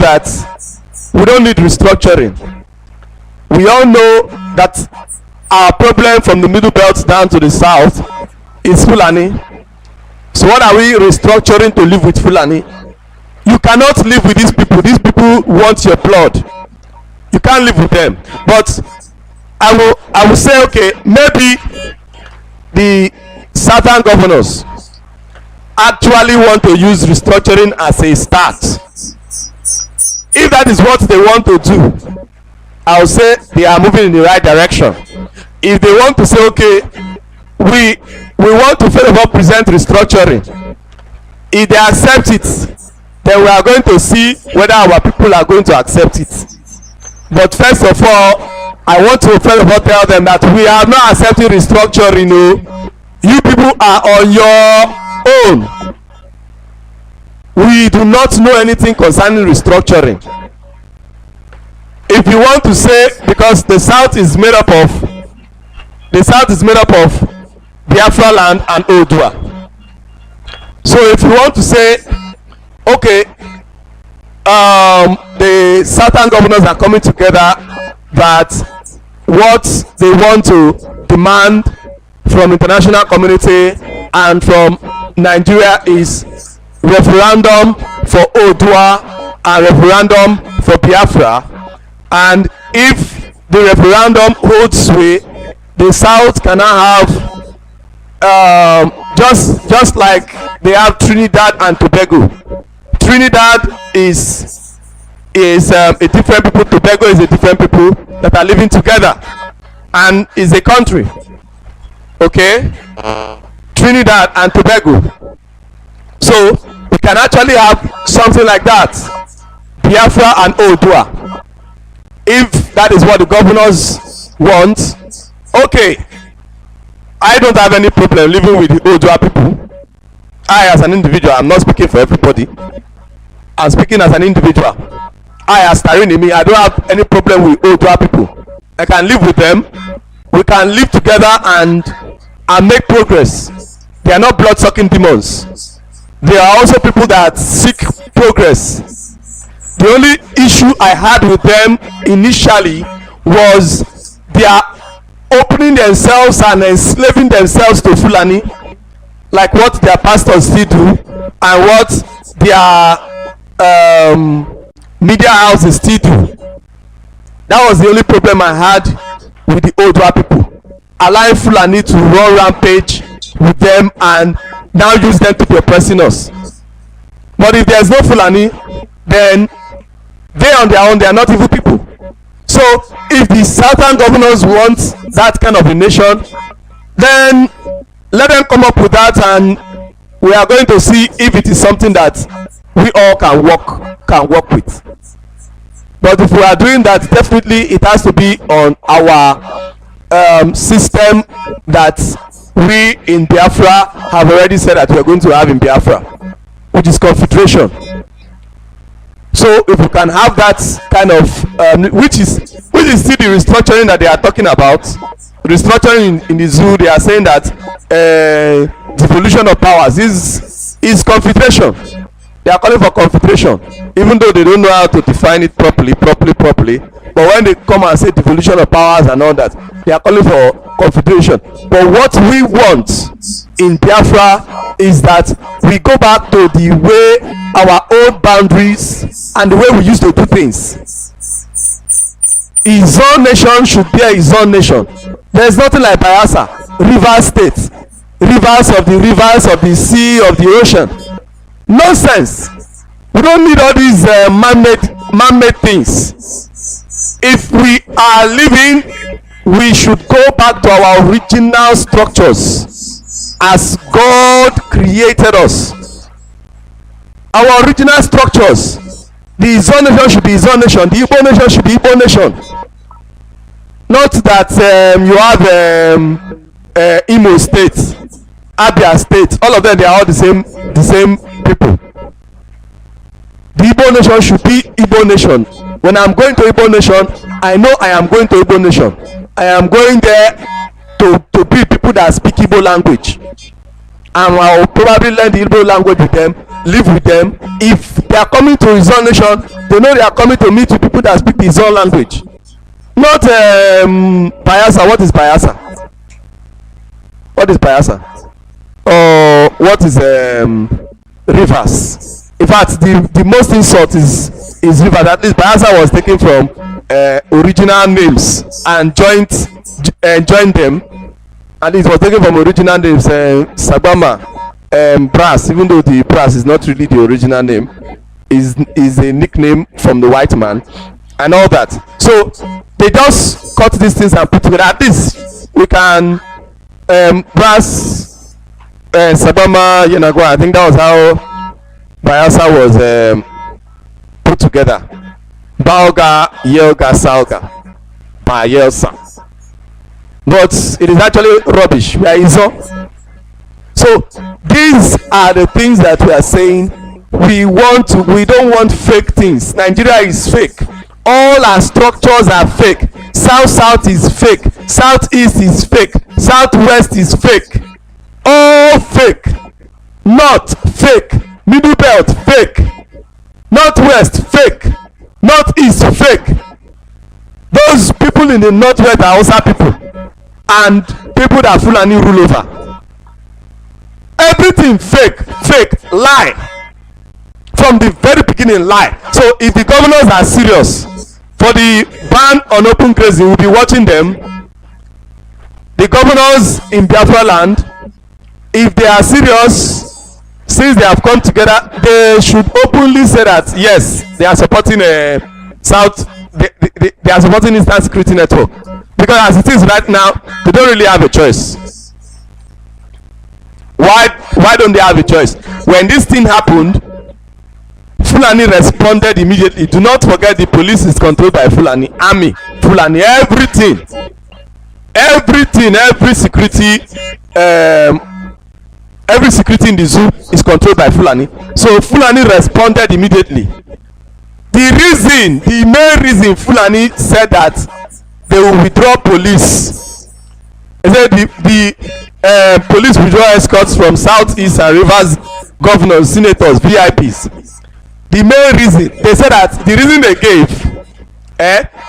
that we don't need restructuring. We all know that our problem from the middle belt down to the south is Fulani. So what are we restructuring to live with Fulani? You cannot live with these people. These people want your blood. You can't live with them. But I will say, okay, maybe the southern governors actually want to use restructuring as a start. If that is what they want to do, I will say they are moving in the right direction. If they want to say, okay, we want to first of all present restructuring, if they accept it, then we are going to see whether our people are going to accept it. But first of all, I want to first of all tell them that we are not accepting restructuring. No, you people are on your own. We do not know anything concerning restructuring. If you want to say, because the south is made up of Biafra land and Odua. So if you want to say, okay, the southern governors are coming together, that what they want to demand from international community and from Nigeria is referendum for Odua and referendum for Biafra. And if the referendum holds sway, the south cannot have just like they have Trinidad and Tobago. Trinidad is a different people, Tobago is a different people that are living together and is a country. Okay, Trinidad and Tobago. So we can actually have something like that, Biafra and Odua. If that is what the governors want, okay, I don't have any problem living with the Odua people. I as an individual, I'm not speaking for everybody, I'm speaking as an individual. I as Tari Nemi, I don't have any problem with Odua people. I can live with them. We can live together and make progress. They are not blood-sucking demons. They are also people that seek progress. The only issue I had with them initially was their opening themselves and enslaving themselves to Fulani, like what their pastors still do and what their media houses still do. That was the only problem I had with the Odua people, allowing Fulani to run rampage with them and now use them to be oppressing us. But if there's no Fulani, then they on their own, they are not evil people. So if the southern governors want that kind of a nation, then let them come up with that, and we are going to see if it is something that we all can work with. But if we are doing that, definitely it has to be on our system that we in Biafra have already said that we are going to have in Biafra, which is confederation. So if we can have that kind of which is still the restructuring that they are talking about, restructuring in the zoo, they are saying that devolution of powers is confederation. They are calling for confederation, even though they don't know how to define it properly. But when they come and say devolution of powers and all that, they are calling for confederation. But what we want in Biafra is that we go back to the way our old boundaries and the way we used to do things. His own nation should be his own nation. There is nothing like Bayelsa, river state, rivers of the sea, of the ocean. Nonsense. We don't need all these man-made things. If we are living, we should go back to our original structures as God created us. Our original structures. The Izon nation should be Izon nation. The Igbo nation should be Igbo nation. Not that you have Imo State, Abia State. All of them, they are all the same people. The Igbo nation should be Igbo nation. When I'm going to Igbo nation, I know I am going to Igbo nation. I am going there to be people that speak Igbo language, and I will probably learn the Igbo language with them live with them. If they are coming to his own nation, they know they are coming to meet with people that speak his own language. Not Bayelsa. What is Bayelsa? What is Bayelsa? Or what is Rivers? In fact, the most insult is Rivers. At least Bayelsa was taken from original names and joined them, and it was taken from original names. Sabama, Brass, even though the Brass is not really the original name, is a nickname from the white man, and all that. So they just cut these things and put together. At least we can Brass, Sabama, Yenagwa. I think that was how Bayelsa was put together. Baoga, Yelga, Salga, Bayelsa. But it is actually rubbish. We are Izo. So these are the things that we are saying. We don't want fake things. Nigeria is fake. All our structures are fake. South is fake. Southeast is fake. Southwest is fake. All fake. North fake. Middle belt fake. Northwest fake. Northeast fake. Those people in the northwest are also people, and people that Fulani rule over. Everything fake, lie. From the very beginning, lie. So if the governors are serious for the ban on open grazing, we'll be watching them. The governors in Biafra land, if they are serious, since they have come together, they should openly say that yes, they are supporting they are supporting Eastern Security Network, because as it is right now, they don't really have a choice. Why don't they have a choice? When this thing happened, Fulani responded immediately. Do not forget, the police is controlled by Fulani, army, Fulani, everything, every security in the zoo is controlled by Fulani. So Fulani responded immediately. The main reason Fulani said that they will withdraw police. They said the police withdraw escorts from Southeast and Rivers governors, senators, VIPs. The main reason, they said that the reason they gave,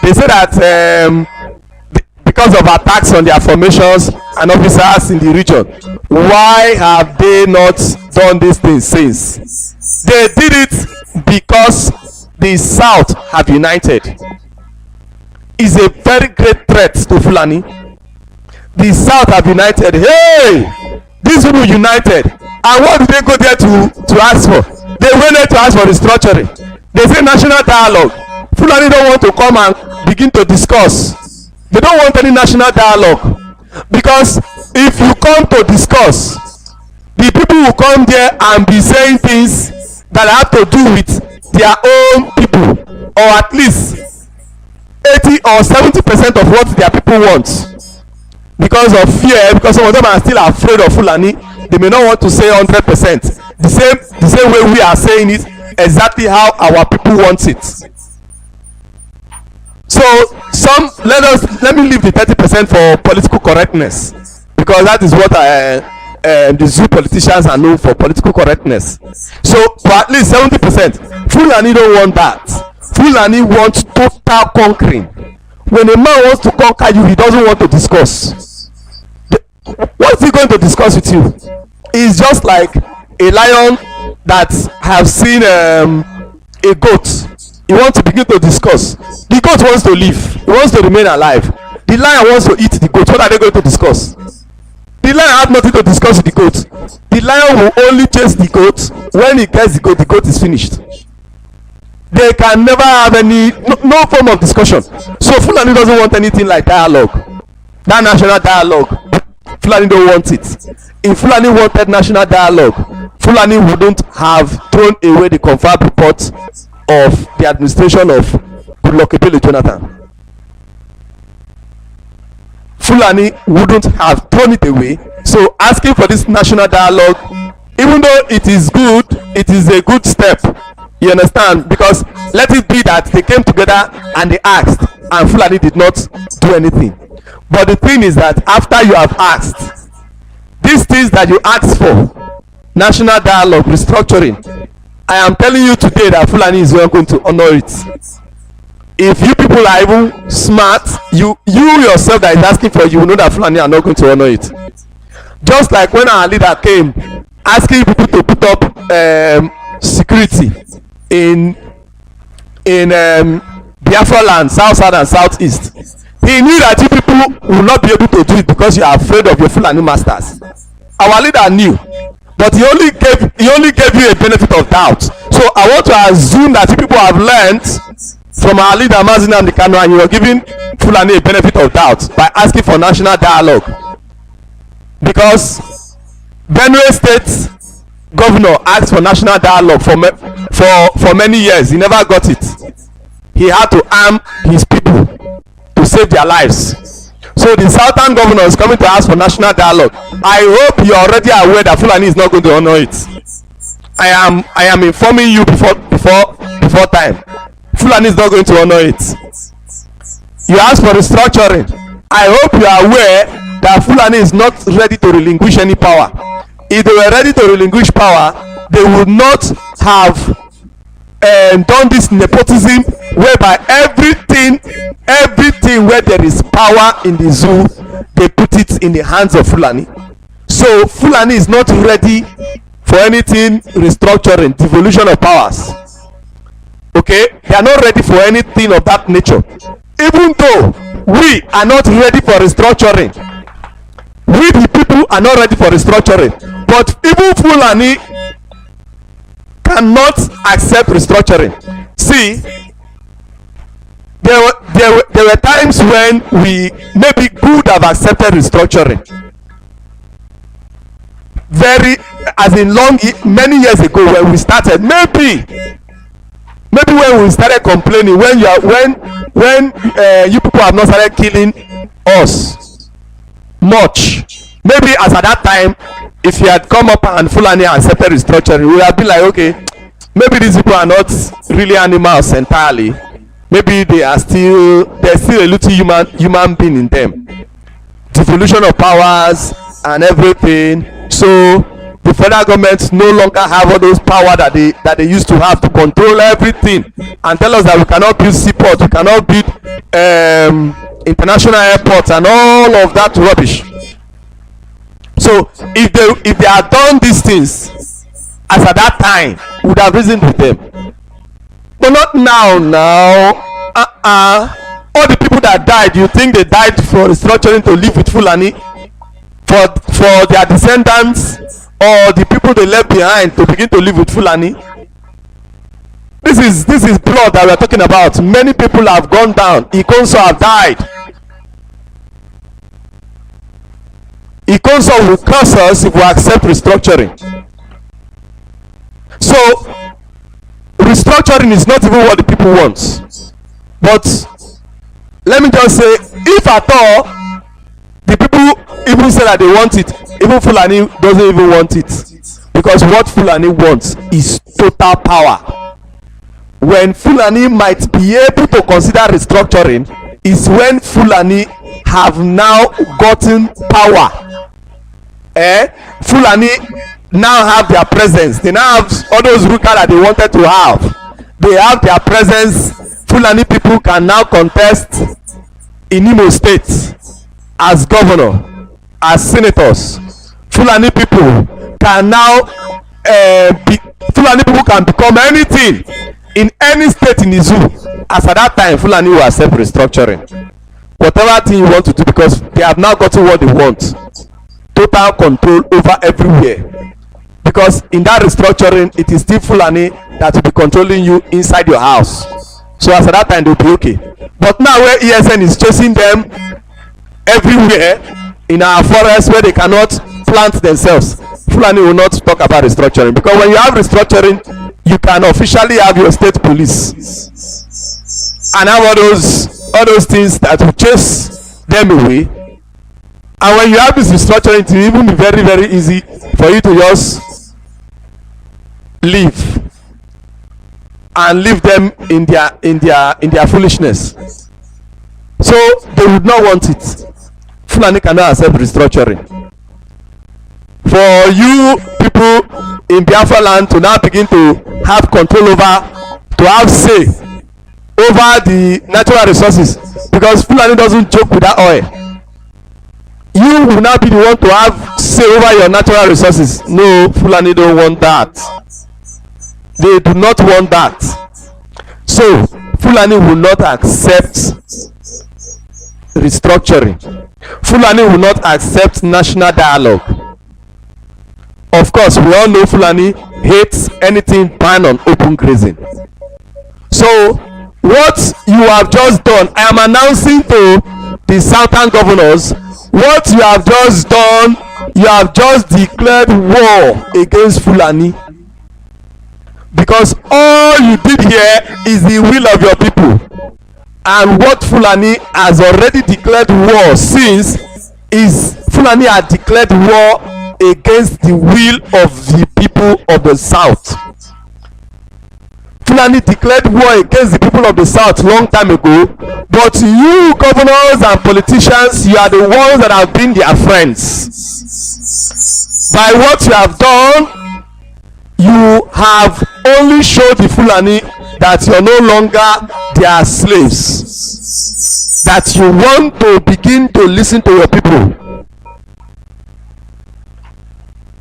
they said that because of attacks on their formations and officers in the region. Why have they not done this thing since? They did it because the South have united. Is a very great threat to Fulani. The South have united. Hey, these people united, and what did they go there to ask for? They went there to ask for restructuring. They say national dialogue. Fulani don't want to come and begin to discuss. They don't want any national dialogue, because if you come to discuss, the people will come there and be saying things that have to do with their own people, or at least 80 or 70% of what their people want, because of fear, because some of them are still afraid of Fulani. They may not want to say 100%. The same way we are saying it, exactly how our people want it. So let me leave the 30% for political correctness, because that is what the zoo politicians are known for, political correctness. So for at least 70%, Fulani don't want that. Fulani wants total conquering. When a man wants to conquer you, he doesn't want to discuss. What's he going to discuss with you? It's just like a lion that have seen a goat. He wants to begin to discuss. The goat wants to live. He wants to remain alive. The lion wants to eat the goat. What are they going to discuss? The lion has nothing to discuss with the goat. The lion will only chase the goat. When he gets the goat is finished. They can never have no form of discussion. So Fulani doesn't want anything like dialogue. That national dialogue, Fulani don't want it. If Fulani wanted national dialogue, Fulani wouldn't have thrown away the confirmed report of the administration of Goodluck Ebele Jonathan. Fulani wouldn't have thrown it away. So asking for this national dialogue, even though it is good, it is a good step. You understand? Because let it be that they came together and they asked, and Fulani did not do anything. But the thing is that after you have asked, these things that you asked for, national dialogue, restructuring, I am telling you today that Fulani is not going to honor it. If you people are even smart, you yourself that is asking for it, you will know that Fulani are not going to honor it. Just like when our leader came asking people to put up security in Biafra land, south, and southeast. He knew that you people will not be able to do it because you are afraid of your Fulani masters. Our leader knew, but he only gave you a benefit of doubt. So I want to assume that you people have learned from our leader Mazi Nnamdi Kanu, and you are giving Fulani a benefit of doubt by asking for national dialogue. Because Benue State governor asked for national dialogue for many years. He never got it. He had to arm his people to save their lives. So the southern governor is coming to ask for national dialogue. I hope you are already aware that Fulani is not going to honor it. I am informing you before time. Fulani is not going to honor it. You ask for restructuring. I hope you are aware that Fulani is not ready to relinquish any power. If they were ready to relinquish power, they would not have done this nepotism whereby everything where there is power in the zoo, they put it in the hands of Fulani. So Fulani is not ready for anything restructuring, devolution of powers. Okay, they are not ready for anything of that nature. Even though we are not ready for restructuring, we the people are not ready for restructuring, but even Fulani cannot accept restructuring. See, there were times when we maybe could have accepted restructuring, many years ago when we started. Maybe when we started complaining, when you people have not started killing us much, maybe as at that time, if you had come up and Fulani accepted restructuring, we would have been like, okay, maybe these people are not really animals entirely. Maybe there's still a little human being in them. Devolution of powers and everything. So the federal government no longer have all those power that they used to have to control everything and tell us that we cannot build seaport, we cannot build international airports and all of that rubbish. So if they had done these things as at that time, we would have reasoned with them, but not now. All the people that died, you think they died for restructuring to live with Fulani, for their descendants or the people they left behind to begin to live with Fulani? This is blood that we are talking about. Many people have gone down. Ikonso have died. Ikonso will curse us if we accept restructuring. So restructuring is not even what the people want. But let me just say, if at all the people even say that they want it, even Fulani doesn't even want it, because what Fulani wants is total power. When Fulani might be able to consider restructuring is when Fulani have now gotten power. Fulani now have their presence. They now have all those ruka that they wanted to have. They have their presence. Fulani people can now contest in Imo State as governor, as senators. Fulani people can now Fulani people can become anything in any state in the zoo. As at that time, Fulani will accept restructuring. Whatever thing you want to do, because they have now gotten what they want. Total control over everywhere. Because in that restructuring, it is still Fulani that will be controlling you inside your house. So as at that time, they'll be okay. But now where ESN is chasing them everywhere in our forests where they cannot plant themselves, Fulani will not talk about restructuring. Because when you have restructuring, you can officially have your state police and have all those things that will chase them away. And when you have this restructuring, it will even be very, very easy for you to just leave and leave them in their foolishness. So they would not want it. Fulani cannot accept restructuring. For you people in Biafra land to now begin to have control over, to have say over the natural resources, because Fulani doesn't joke with that oil. You will now be the one to have say over your natural resources. No, Fulani don't want that. They do not want that. So Fulani will not accept restructuring. Fulani will not accept national dialogue. Of course, we all know Fulani hates anything banned on open grazing. So what you have just done, I am announcing to the southern governors, what you have just done, you have just declared war against Fulani, because all you did here is the will of your people, and what Fulani has already declared war since is Fulani had declared war against the will of the people of the south. Fulani declared war against the people of the south long time ago, but you governors and politicians, you are the ones that have been their friends. By what you have done, you have only showed the Fulani that you are no longer their slaves, that you want to begin to listen to your people.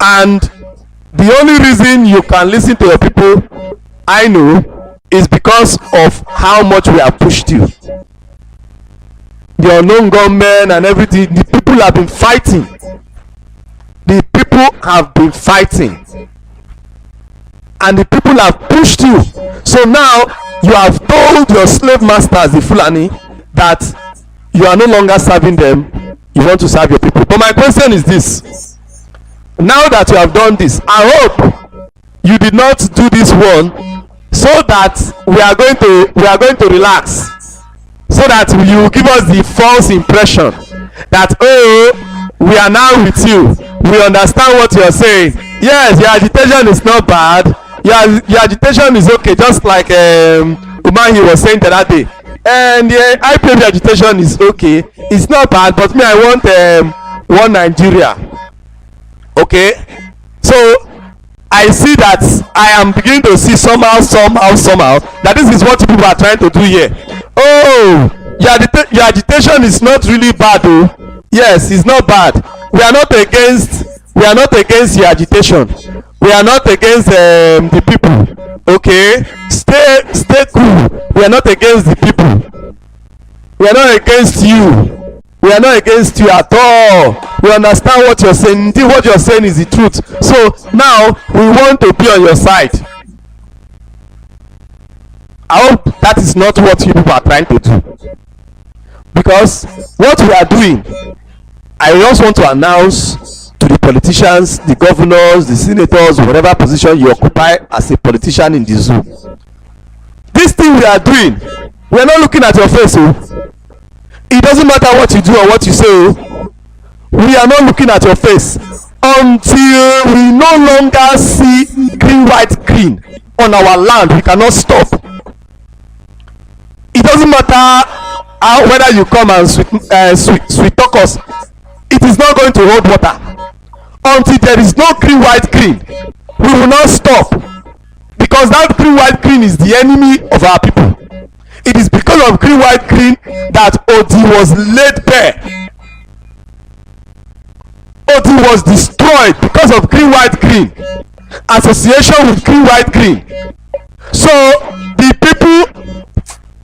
And the only reason you can listen to your people, I know, is because of how much we have pushed you. The unknown gunmen and everything, the people have been fighting. The people have been fighting. And the people have pushed you. So now you have told your slave masters, the Fulani, that you are no longer serving them, you want to serve your people. But my question is this: now that you have done this, I hope you did not do this one so that we are going to relax, so that you will give us the false impression that, oh, we are now with you, we understand what you are saying. Yes, your agitation is not bad, your agitation is okay, just like Umahi was saying the other day, and the IPOB agitation is okay, it's not bad, but me, I want one Nigeria. Okay, so I see that I am beginning to see somehow that this is what people are trying to do here. Oh, your agitation is not really bad, oh. Yes, it's not bad. We are not against your agitation. We are not against the people. Okay, stay cool. We are not against the people. We are not against you. We are not against you at all. We understand what you're saying. Indeed, what you're saying is the truth. So now we want to be on your side. I hope that is not what you people are trying to do. Because what we are doing, I just want to announce to the politicians, the governors, the senators, whatever position you occupy as a politician in the zoo. This thing we are doing, we are not looking at your face, oh. It doesn't matter what you do or what you say, oh. We are not looking at your face until we no longer see green, white, green on our land. We cannot stop. It doesn't matter whether you come and sweet talk us. It is not going to hold water until there is no green, white, green. We will not stop, because that green, white, green is the enemy of our people. It is because of green, white, green that Odi was laid bare. Odi was destroyed because of green, white, green. Association with green, white, green. So the people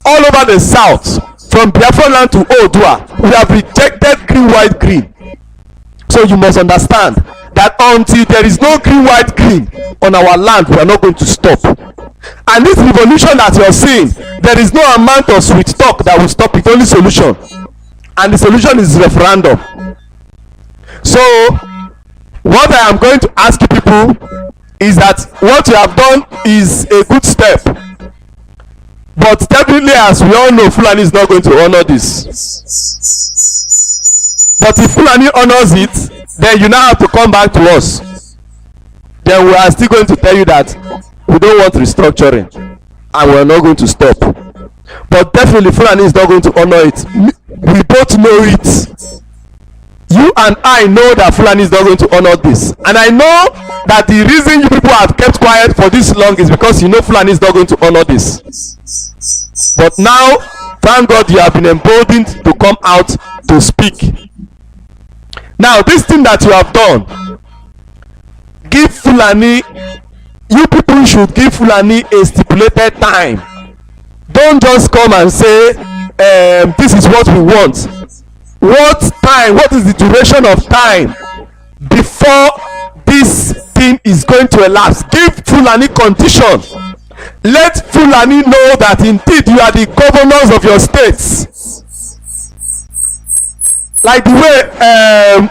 all over the south, from Biafra land to Odua, we have rejected green, white, green. So you must understand that until there is no green, white, green on our land, we are not going to stop. And this revolution that you are seeing, there is no amount of sweet talk that will stop it. Only solution, and the solution is referendum. So what I am going to ask you people is that what you have done is a good step, but definitely, as we all know, Fulani is not going to honor this. But if Fulani honors it, then you now have to come back to us. Then we are still going to tell you that we don't want restructuring and we are not going to stop. But definitely Fulani is not going to honor it. We both know it. You and I know that Fulani is not going to honor this, and I know that the reason you people have kept quiet for this long is because you know Fulani is not going to honor this. But now, thank God, you have been emboldened to come out to speak. Now, this thing that you have done, give Fulani, you people should give Fulani a stipulated time. Don't just come and say, this is what we want. What time, what is the duration of time before this thing is going to elapse? Give Fulani condition. Let Fulani know that indeed you are the governors of your states. Like the way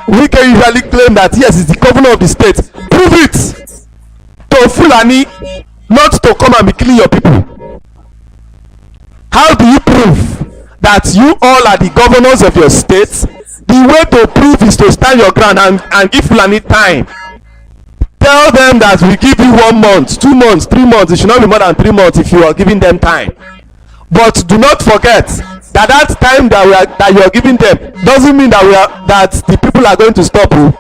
we can usually claim that yes, it's the governor of the state. Prove it to Fulani, not to come and be killing your people. How do you prove that you all are the governors of your states? The way to prove is to stand your ground and give Fulani time. Tell them that we give you 1 month, 2 months, 3 months. It should not be more than 3 months if you are giving them time. But do not forget that that time that you are giving them doesn't mean that the people are going to stop you.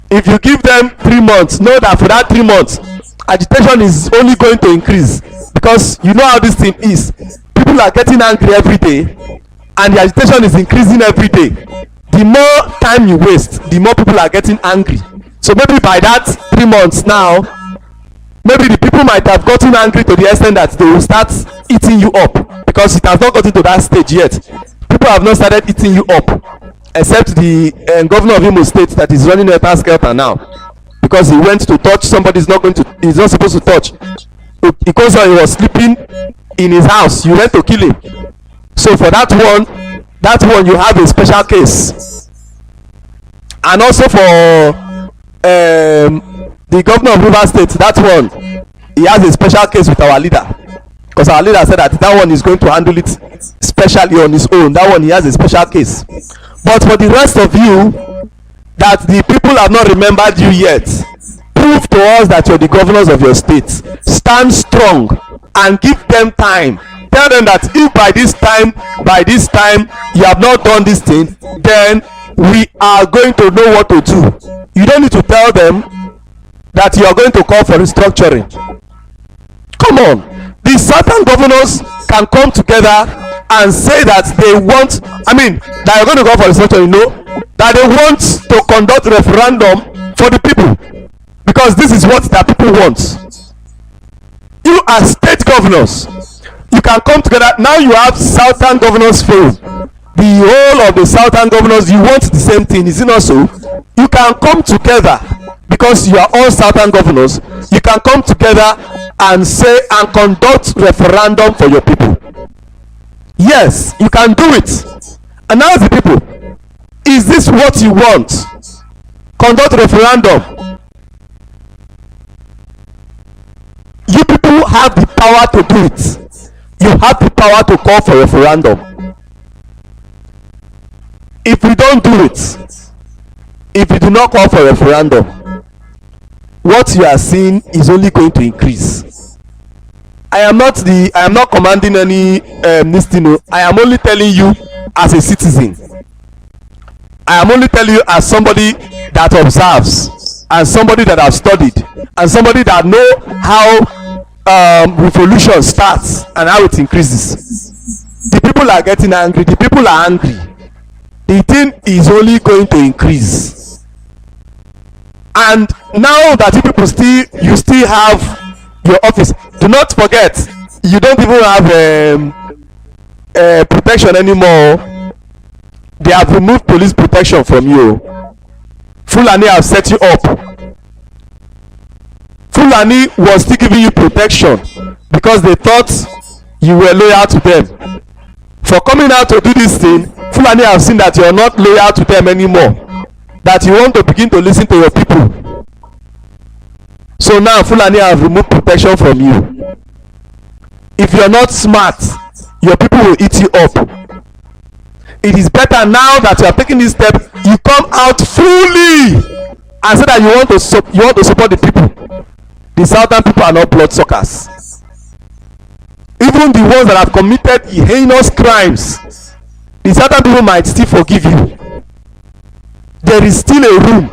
If you give them 3 months, know that for that 3 months, agitation is only going to increase, because you know how this thing is. People are getting angry every day, and the agitation is increasing every day. The more time you waste, the more people are getting angry. So maybe by that 3 months now, maybe the people might have gotten angry to the extent that they will start eating you up, because it has not gotten to that stage yet. People have not started eating you up, except the governor of Imo State that is running a task shelter now, because he went to touch somebody he's not supposed to touch. Because he was sleeping in his house, you went to kill him. So for that one you have a special case. And also for the governor of Rivers State, that one, he has a special case with our leader, because our leader said that one is going to handle it specially on his own. That one, he has a special case. But for the rest of you, that the people have not remembered you yet, prove to us that you're the governors of your states. Stand strong and give them time. Tell them that if by this time you have not done this thing, then we are going to know what to do. You don't need to tell them that you are going to call for restructuring. Come on, the southern governors can come together and say that they want, that you're going to call for restructuring, that they want to conduct referendum for the people, because this is what the people want. You are state governors, you can come together. Now you have southern governors forum, the whole of the southern governors, you want the same thing, is it not so? You can come together, because you are all southern governors. You can come together and say and conduct referendum for your people. Yes, you can do it. And ask the people, is this what you want? Conduct referendum. You people have the power to do it. You have the power to call for referendum. If we don't do it, if you do not call for referendum, what you are seeing is only going to increase. I am not commanding any listening. I am only telling you as a citizen. I am only telling you as somebody that observes, and somebody that has studied, and somebody that know how revolution starts and how it increases. The people are getting angry. The people are angry. The thing is only going to increase. And now that you still have your office, do not forget, you don't even have protection anymore. They have removed police protection from you. Fulani have set you up. Fulani was still giving you protection because they thought you were loyal to them. For coming out to do this thing, Fulani have seen that you are not loyal to them anymore, that you want to begin to listen to your people. So now Fulani have removed protection from you. If you are not smart, your people will eat you up. It is better now that you are taking this step, you come out fully and say that you want to support the people. The southern people are not bloodsuckers. Even the ones that have committed heinous crimes, the southern people might still forgive you. there is still a room.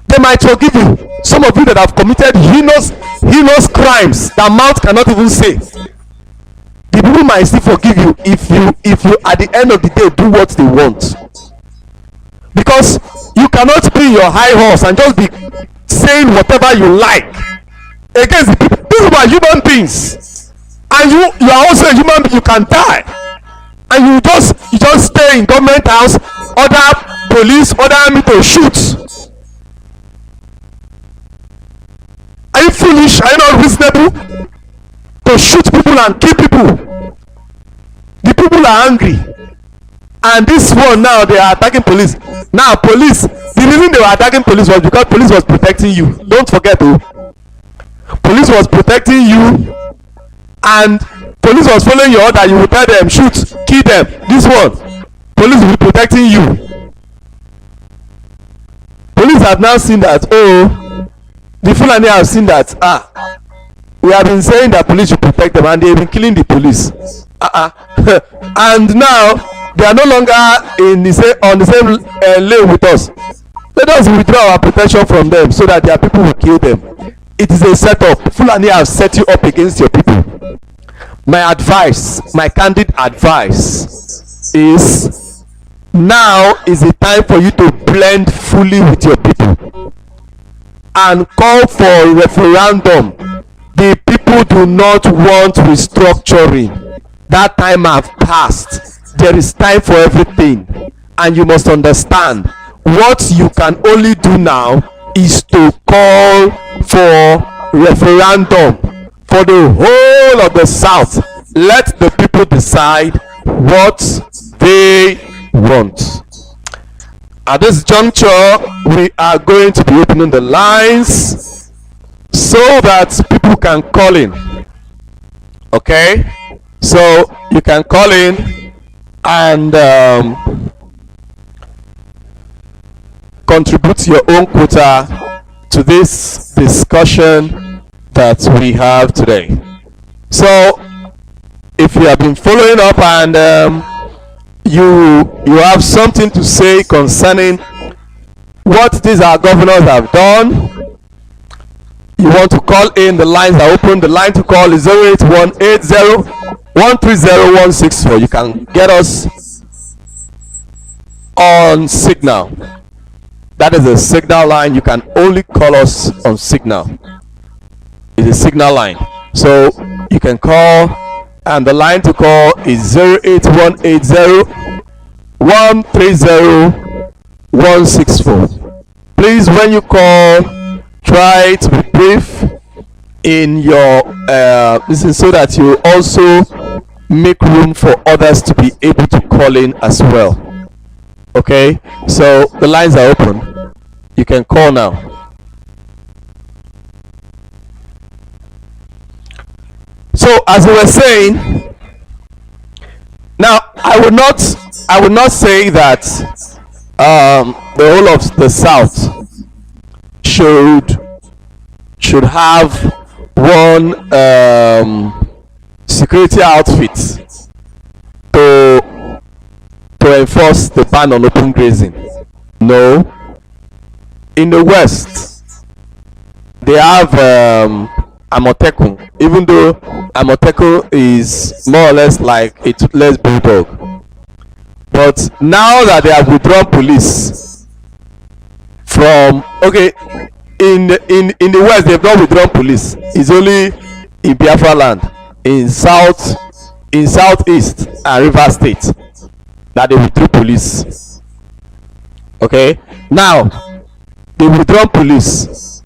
They might forgive you. Some of you that have committed heinous crimes that mouth cannot even say, the people might still forgive you if you at the end of the day do what they want. Because you cannot be your high horse and just be saying whatever you like against the people. These people are human beings, and you are also a human being. You can die, and you just stay in government house, order police, order army to shoot. Are you foolish? Are you not reasonable to shoot people and kill people? The people are angry, and this one now they are attacking police. Now police, the reason they were attacking police was because police was protecting you. Don't forget, oh, police was protecting you, and police was following your order. You will tell them shoot, kill them. This one, police will be protecting you. Police have now seen that, oh, the Fulani have seen that, we have been saying that police should protect them, and they have been killing the police. And now they are no longer on the same lane with us. Let us withdraw our protection from them so that their people will kill them. It is a setup. Fulani have set you up against your people. My advice, my candid advice is, now is the time for you to blend fully with your people and call for a referendum. The people do not want restructuring. That time have passed. There is time for everything, and you must understand what you can only do now is to call for referendum for the whole of the South. Let the people decide what they want. At this juncture, we are going to be opening the lines so that people can call in. Okay, so you can call in and contribute your own quota to this discussion that we have today. So if you have been following up and you have something to say concerning what these our governors have done, you want to call in, the lines are open. The line to call is 08180 130164. You can get us on Signal. That is a Signal line. You can only call us on Signal. It's a Signal line. So you can call, and the line to call is 08180 130164. Please, when you call, try to be brief in your listen, so that you also make room for others to be able to call in as well. Okay, so the lines are open. You can call now. So as we were saying, now I would not say that the whole of the South should have one security outfit to enforce the ban on open grazing. No. In the West, they have Amotekun, even though Amotekun is more or less like a toothless bulldog. But now that they have withdrawn police from, okay, in the West they've not withdrawn police. It's only in Biafra land, in southeast and River State that they withdrew police. Okay, now they withdraw police.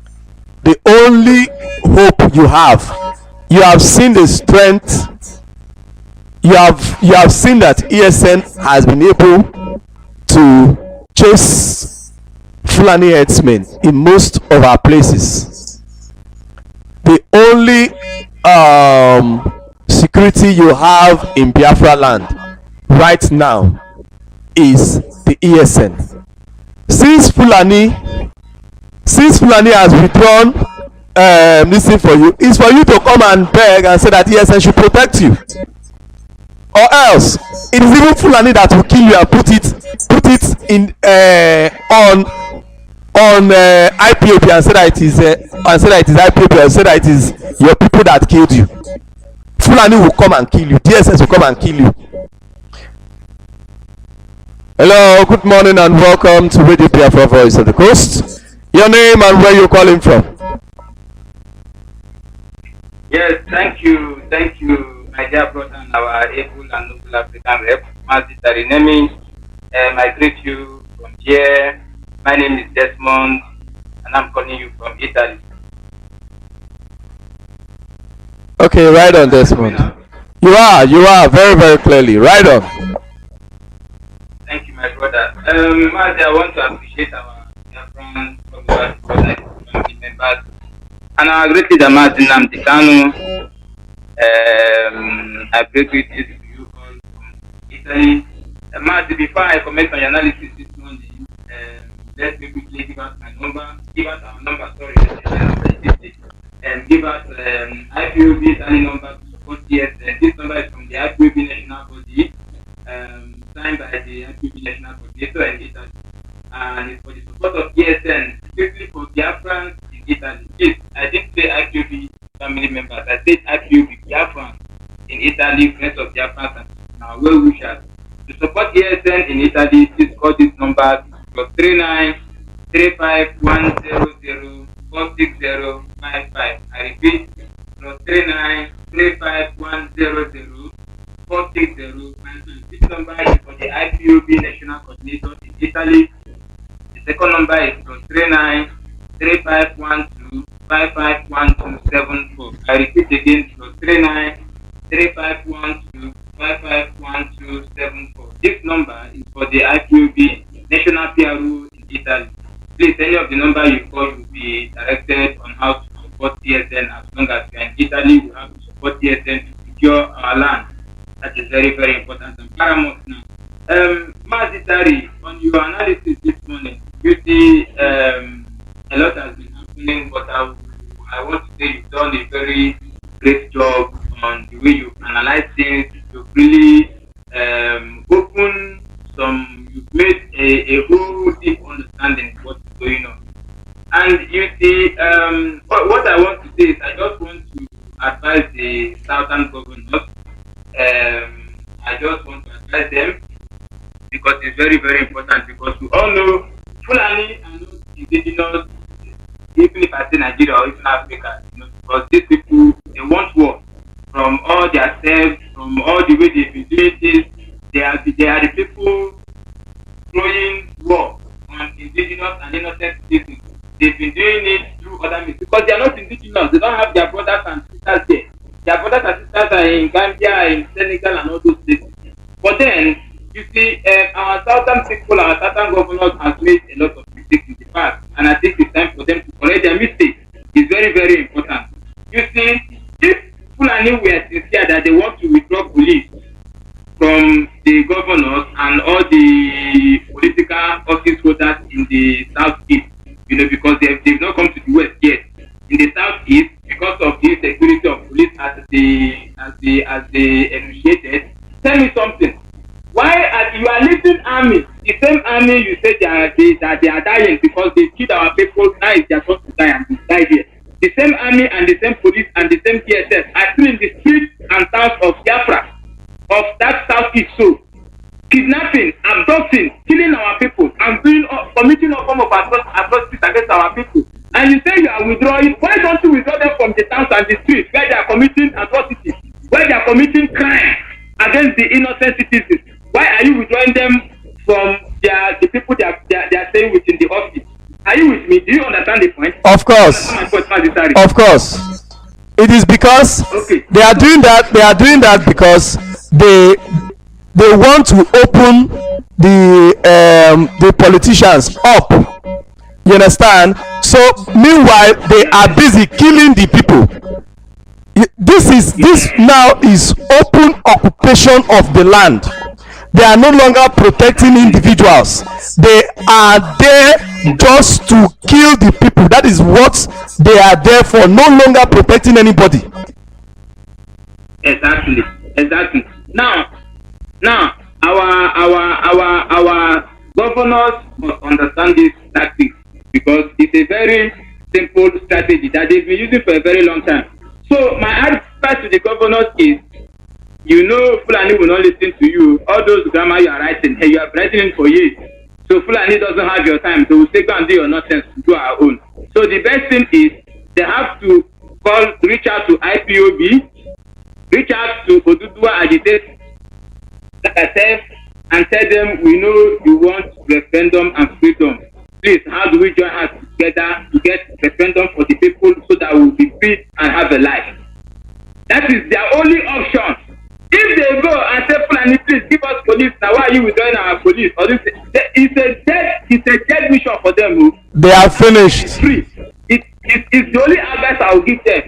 The only hope you have seen the strength. You have seen that ESN has been able to chase Fulani herdsmen in most of our places. The only security you have in Biafra land right now is the ESN. Since Fulani has withdrawn this thing for you, it's for you to come and beg and say that ESN should protect you. or else it is even Fulani that will kill you and put it in on IPOB and say that it is IPOB and say that it is your people that killed you. Fulani will come and kill you. DSS will come and kill you. Hello, good morning and welcome to Radio Biafra Voice of the Coast. Your name and where you're calling from? Yes, thank you, my dear brother and our able and noble African rep, Mazi Tari Nemi. I greet you from here. My name is Desmond, and I'm calling you from Italy. Okay, right on, Desmond. You are very, very clearly. Right on. Thank you, my brother. Mazi, I want to appreciate our friends, family members, and our great leader, Mazi Nnamdi Kanu. I pray great to you all from Italy. Mazi, before I comment on your analysis this morning, let me quickly give us our number, and give us IPOB Italy number to support TSN. This number is from the IPOB national body, signed by the IPOB national coordinator in Italy, and it's for the support of TSN, strictly for Biafrans in Italy. Please, I didn't say IPOB family members, I said IPOB Biafrans in Italy, friends of Biafrans and our well wishers. To support TSN in Italy, please call this number +39 35 100 46055. I repeat, +39 35 100 46055. This number is for the IPOB national coordinator in Italy. The second number is +39 35 12 551274. I repeat again, +39 35 12 551274. This number is for the IPOB national PRO in Italy. Please, any of the number you call will be directed on how to support TSN. As long as you are in Italy, we have to support TSN to secure our land. That is very, very important and paramount now. Mazi Tari, on your analysis this morning, you see a lot has been happening, but I want to say you've done a very great job on the way you analyze things. You've really opened you've made a whole deep understanding of what's going on. And you see, what I want to say is I just want to advise the southern governors. I just want to advise them because it's very, very important, because we all know Fulani are not indigenous, even if I say Nigeria or even Africa, because these people, they want war from all their selves, from all the way they've been doing this. They are the people throwing war on indigenous and innocent citizens. They've been doing it through other means because they are not indigenous. They don't have their brothers and sisters there. Their brothers and sisters are in Gambia, in Senegal, and all those places. But then, you see, our southern people, our southern governors have made a lot of mistakes in the past, and I think it's time for them to correct their mistakes. It's very, very important. You see, if Fulani were sincere that they want to withdraw police from the governors and all the political office holders in the southeast, because they've not come to the west yet. In the southeast, because of the insecurity of police as they initiated, tell me something. Why you are leading army, the same army you say they are dying because they killed our people, now it's their turn to die and they die here. The same army and the same police and the same TSS are still in the streets and towns of Biafra, of that southeast, so kidnapping, abducting, killing our people, and committing all form of atrocities against our people. And you say you are withdrawing. Why don't you withdraw them from the towns and the streets where they are committing atrocities, where they are committing crime against the innocent citizens? Why are you withdrawing them from the people they are staying within the office? Are you with me? Do you understand the point? Of course. Of course. It is because they are doing that. They are doing that because they want to open the politicians up. You understand? So meanwhile they are busy killing the people. This now is open occupation of the land. They are no longer protecting individuals. They are there just to kill the people. That is what they are there for, no longer protecting anybody. Exactly. Now, Now, our governors must understand this tactics because it's a very simple strategy that they've been using for a very long time. So my advice to the governors is, you know, Fulani will not listen to you. All those grammar you are writing, hey, you are writing for years. So Fulani doesn't have your time. So we'll say go and do your nonsense to do our own. So the best thing is they have to reach out to IPOB, reach out to Oduduwa agitators like I said, and tell them we know you want referendum and freedom. Please, how do we join hands together to get referendum for the people so that we'll be free and have a life? That is their only option. If they go and say, Fulani, please give us police, now why are you withdrawing our police? Or this, it's a dead mission for them. They are finished. It's free. It's the only advice I will give them.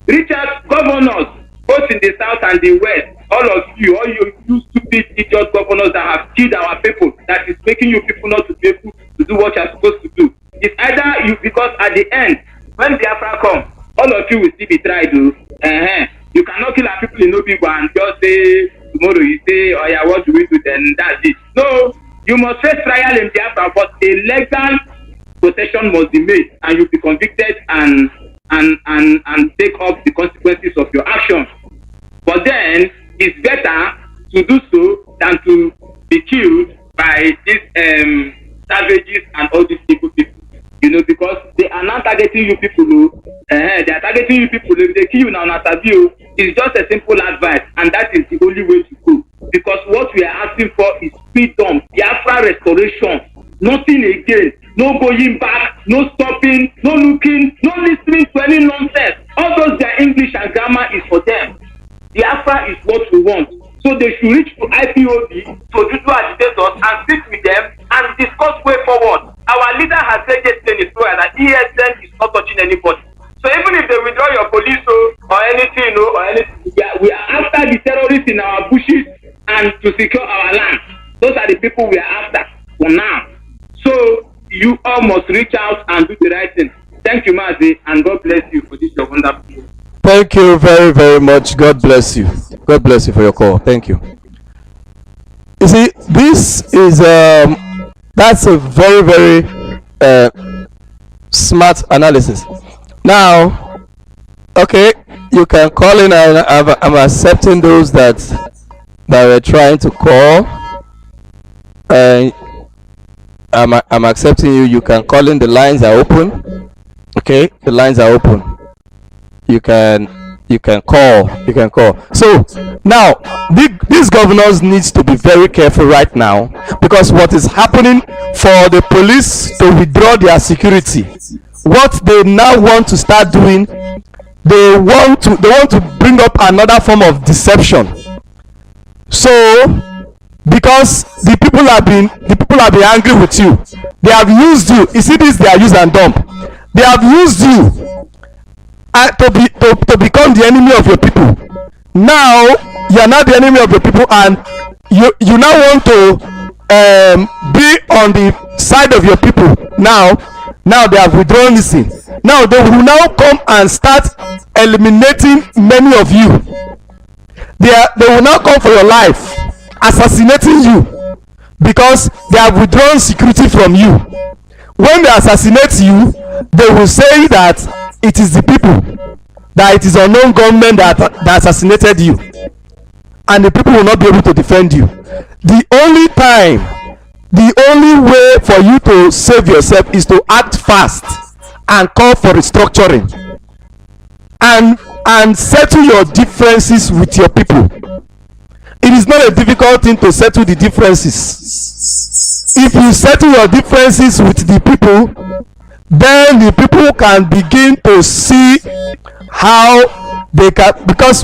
Reach out governors, both in the south and the west. All of you, all you stupid idiot governors that have killed our people, that is making you people not to be able to do what you're supposed to do. It's either you, because at the end, when Biafra come, all of you will still be tried to. You cannot kill our people in Obibo and just say tomorrow you say, oh yeah, what do we do then? That's it. No, you must face trial in Biafra, but a legal possession must be made, and you'll be convicted and take up the consequences of your actions. But then it's better to do so than to be killed by these savages and all these people. You know, because they are not targeting you people. They are targeting you people. If they kill you now, it's just a simple advice, and that is the only way to go. Because what we are asking for is freedom, Biafra restoration, nothing again, no going back, no stopping, no looking, no listening to any nonsense. All those their English and grammar is for them. Biafra is what we want. So they should reach to IPOB, to do agitators, and sit with them and discuss way forward. Our leader has said yesterday in his prayer that ESN is not touching anybody. So even if they withdraw your police or anything, we are after the terrorists in our bushes and to secure our land. Those are the people we are after for now. So you all must reach out and do the right thing. Thank you, Mazi, and God bless you for this your wonderful. Thank you very, very much. God bless you. God bless you for your call. Thank you. You see, this is that's a very, very smart analysis. Now, okay, you can call in. I'm accepting those that were trying to call. I'm accepting you. You can call in. The lines are open. Okay, the lines are open. You can call. So now these governors needs to be very careful right now, because what is happening for the police to withdraw their security, what they now want to start doing, they want to bring up another form of deception. So because the people have been angry with you, they have used you. You see this, they are use and dump. They have used you to become the enemy of your people. Now you are not the enemy of your people, and you now want to be on the side of your people. Now they have withdrawn this thing. Now they will now come and start eliminating many of you. They will now come for your life, assassinating you, because they have withdrawn security from you. When they assassinate you, they will say that it is the people, that it is unknown government that assassinated you, and the people will not be able to defend you. The only way for you to save yourself is to act fast and call for restructuring and settle your differences with your people. It is not a difficult thing to settle the differences. If you settle your differences with the people, then the people can begin to see how they can, because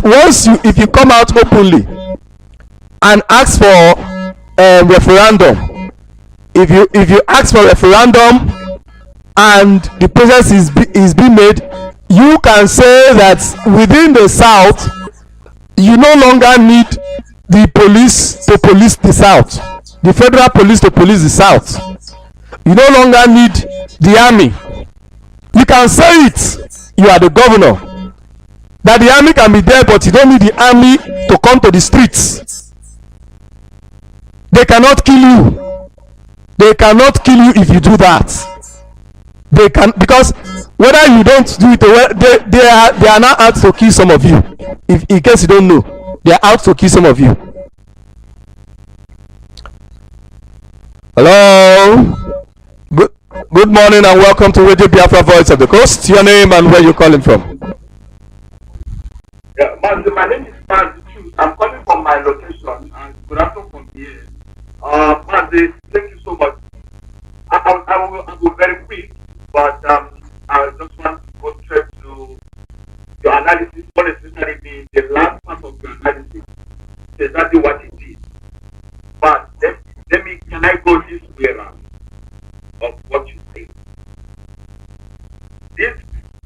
if you come out openly and ask for a referendum, if you ask for a referendum and the process is being made, you can say that within the south you no longer need the police to police the south, the federal police to police the south. You no longer need the army. You can say it, you are the governor, that the army can be there, but you don't need the army to come to the streets. they cannot kill you. They cannot kill you if you do that. They can, because whether you don't do it, they are now out to kill some of you. If in case you don't know, they are out to kill some of you. Hello. Good morning and welcome to Radio Biafra Voice of the Coast. Your name and where you're calling from? Yeah, my name is Mazi. I'm calling from my location and good afternoon from here. Mazi, thank you so much. I will very quick, but I just want to go straight to your analysis, what especially the last part of your analysis, exactly what it is. But can I go this way around of what you say? These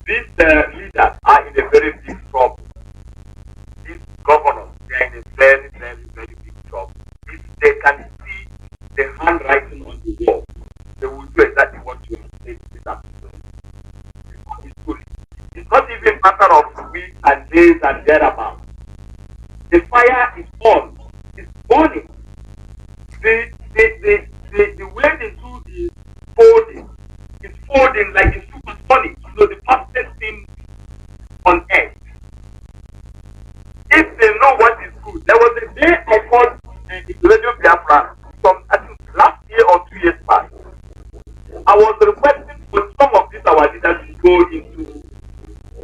leaders are in a very big trouble. These governors, they are in a very, very, very big trouble. If they can see the handwriting on the wall, they will do exactly what you have said this afternoon. It's not even a matter of weeks and days and thereabouts. The fire is on. It's burning. The way the two is folding, it's folding like a supersonic, the fastest thing on earth. If they know what is good, there was a day I called Radio Biafra, I think last year or 2 years back. I was requesting for some of these our leaders to go into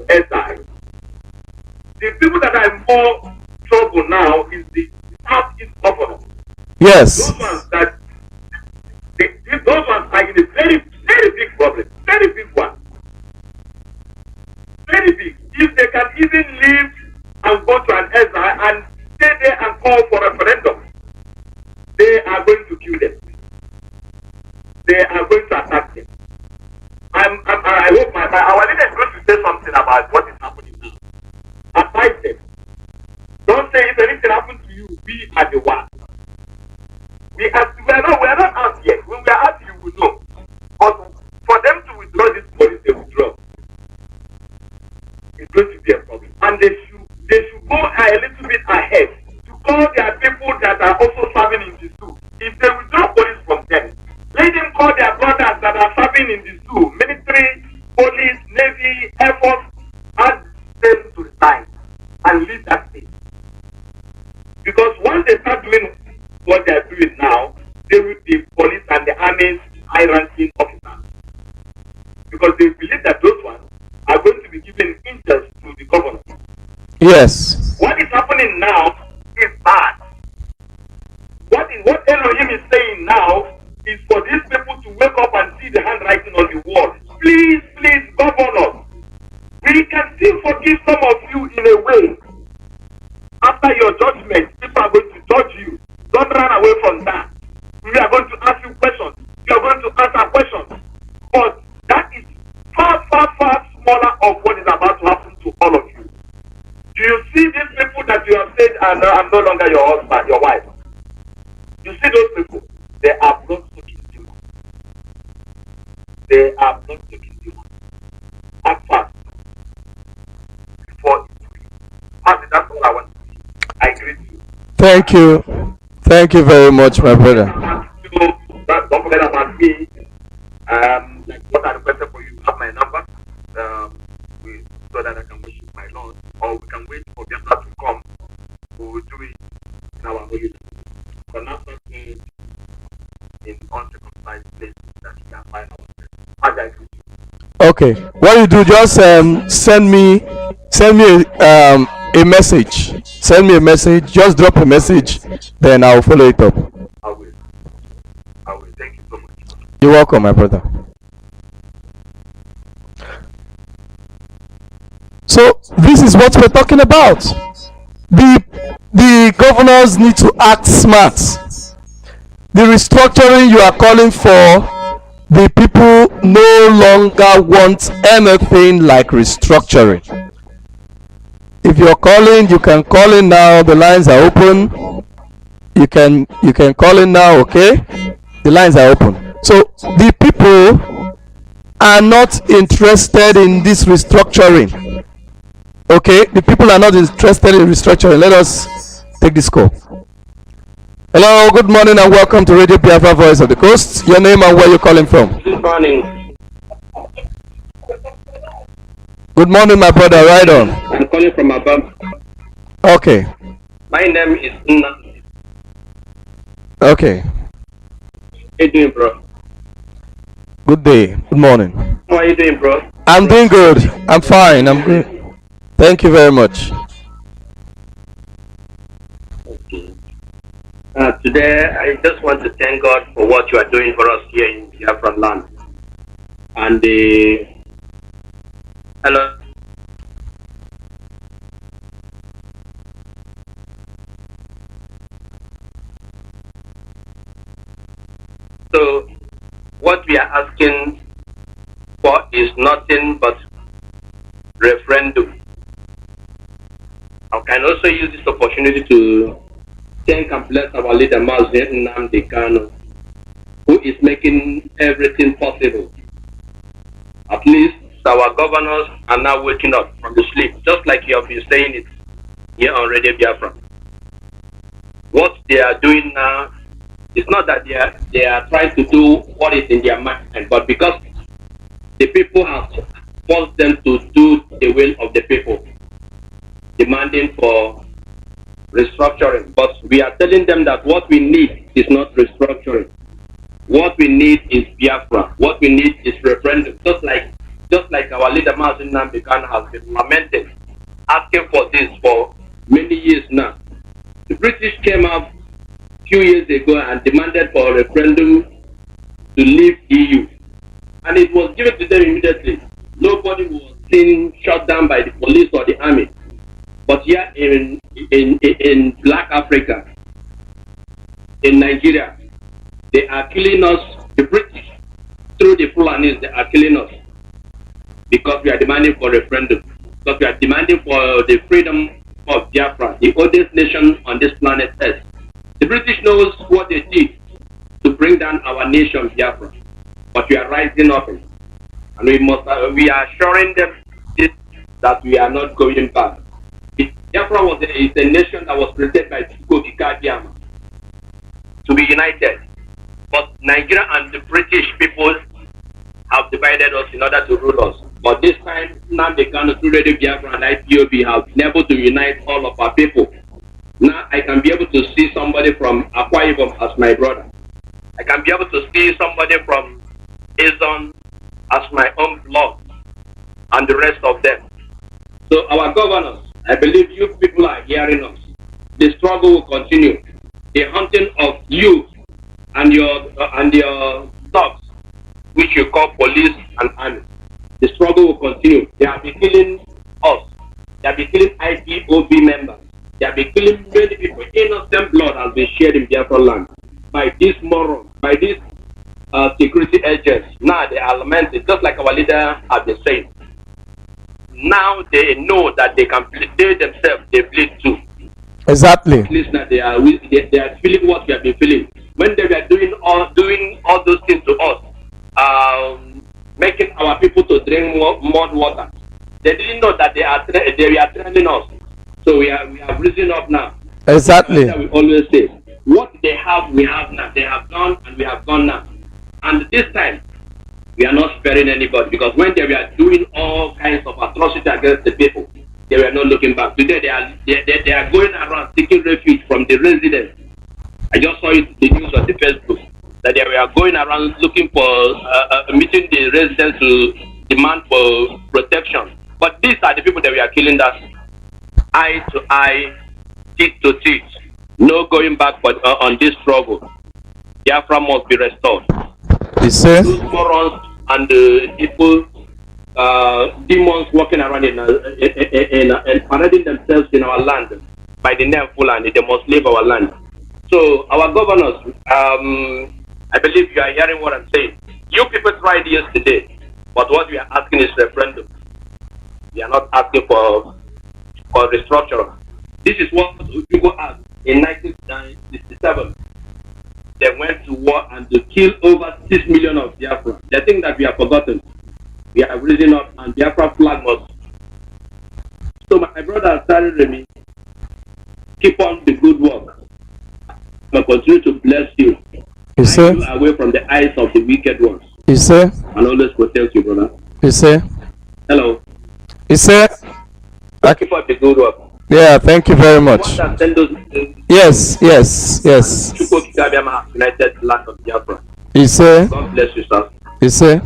SI. The people that are in more trouble now is the Southeast governor. Yes. Those ones are in a very, very big problem. Very big one. Very big. If they can even leave and go to an SI and stay there and call for a referendum, they are going to kill them. They are going to attack them. I hope our leader is going to say something about what is happening now. Advise them. Don't say if anything happens to you, we are the one. We are not out yet. When we are out, you will know. But for them to withdraw this police, they withdraw. It's going to be a problem. And they should go a little bit ahead to call their people that are also serving in the zoo. If they withdraw police from them, let them call their brothers that are serving in the zoo, military, police, navy, air force, ask them to resign and leave that state. Because once they start doing what they are doing now, they will be police and the army's high-ranking officers. Because they believe that those ones are going to be given interest to the governor. Yes. What is happening now is bad. What Elohim is saying now is for these people to wake up and see the handwriting on the wall. Please, governors, we can still forgive some of you in a way. After your judgment, people are going to judge you. Don't run away from that. We are going to ask you questions. You are going to answer questions. But that is far, far, far smaller of what is about to happen to all of you. Do you see these people that you have said I'm no longer your husband, your wife? You see those people? They are blood-sucking demons. They are blood-sucking demons. Act fast. Before that's all I want to see. I agree with you. Thank you. Thank you very much, my brother. Don't forget about me. Like what I requested for you, have my number. So that I can worship my Lord. Or we can wait for Biafra to come. We will do it in our way. For now, in uncircumcised places that we can find ourselves. Okay. What you do? Just send me a message. Send me a message. Just drop a message. Then I'll follow it up. I will. Thank you so much. You're welcome, my brother. So this is what we're talking about. The governors need to act smart. The restructuring you are calling for, the people no longer want anything like restructuring. If you're calling, you can call in now. The lines are open. You can call in now, okay? The lines are open. So the people are not interested in this restructuring. Okay, the people are not interested in restructuring. Let us take this call. Hello, good morning and welcome to Radio Biafra Voice of the Coast. Your name and where you're calling from? Good morning. Good morning, my brother. Right on. I'm calling from above. Okay. My name is Nnamdi. Okay. How you doing, bro? Good day. Good morning. How are you doing, bro? I'm doing good. I'm fine. I'm good. Thank you very much. Okay. Today, I just want to thank God for what you are doing for us here in Biafra land. And hello. So, what we are asking for is nothing but referendum. I can also use this opportunity to thank and bless our leader Mazi Nnamdi Kanu, who is making everything possible. At least our governors are now waking up from the sleep, just like you have been saying it here on Radio Biafra. What they are doing now is not that they are trying to do what is in their mind, but because the people have forced them to do the will of the people, demanding for restructuring. But we are telling them that what we need is not restructuring. What we need is Biafra. What we need is referendum. Just like our leader Mazi Nnamdi Kanu has been lamenting, asking for this for many years now. The British came up a few years ago and demanded for a referendum to leave EU, and it was given to them immediately. Nobody was seen shot down by the police or the army. But here in Black Africa, in Nigeria, they are killing us. The British, through the Fulanis, they are killing us because we are demanding for referendum. Because we are demanding for the freedom of Biafra, the oldest nation on this planet Earth. The British knows what they did to bring down our nation, Biafra. But we are rising up, and we are assuring them that we are not going back. Biafra is a nation that was created by Bikadiama to be united. But Nigeria and the British people have divided us in order to rule us. But this time, Nnamdi Kanu, through Radio Biafra and IPOB, have been able to unite all of our people. Now I can be able to see somebody from Akwa Ibom as my brother. I can be able to see somebody from Azon as my own blood, and the rest of them. So our governors, I believe you people are hearing us. The struggle will continue. The hunting of you and your dogs, which you call police and army. The struggle will continue. They have been killing us. They have been killing IPOB members. They have been killing many people. Innocent blood has been shed in Biafra land by these morons, by these security agents. Now they are lamenting, just like our leader has been saying. Now they know that they can bleed, they themselves they bleed too. Exactly. At least now they are feeling what we have been feeling. When they were doing all those things to us, making our people to drink mud water, they didn't know that they were threatening us. So we have risen up now. Exactly. We always say, what they have, we have now. They have gone and we have gone now. And this time, we are not sparing anybody, because when they were doing all kinds of atrocity against the people, they were not looking back. Today they are going around seeking refuge from the residents. I just saw it in the news on the Facebook that they were going around looking for meeting the residents to demand for protection. But these are the people that we are killing us eye to eye, teeth to teeth. No going back on this struggle. Biafra must be restored. You say? Those morons and people, demons walking around and parading themselves in our land by the name Fulani, they must leave our land. So our governors, I believe you are hearing what I'm saying. You people tried yesterday, but what we are asking is referendum. We are not asking for restructuring. This is what people asked in 1967. They went to war and they killed over 6 million of Biafra. They think that we have forgotten. We have risen up and Biafra flag must. So my brother Tari Nemi, keep on the good work. will continue to bless you. You say? Away from the eyes of the wicked ones. You say? And always protect you, brother. You say? Hello. You say? Thank you for the good work. Yeah, thank you very much. Yes. United Land of Biafra. You say? God bless you, sir. You say?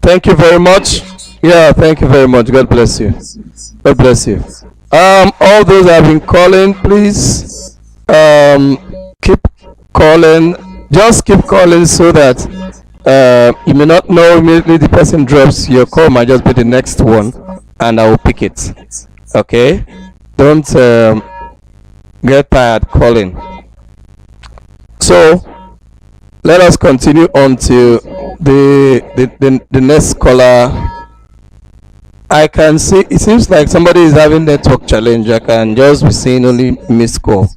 Thank you very much. Yeah, thank you very much. God bless you. God bless you. All those that have been calling, please keep calling. Just keep calling so that you may not know immediately the person drops. Your call might just be the next one, and I will pick it. Okay? Don't get tired calling. So let us continue on to the next caller. I can see it seems like somebody is having network challenge. I can just be seeing only missed call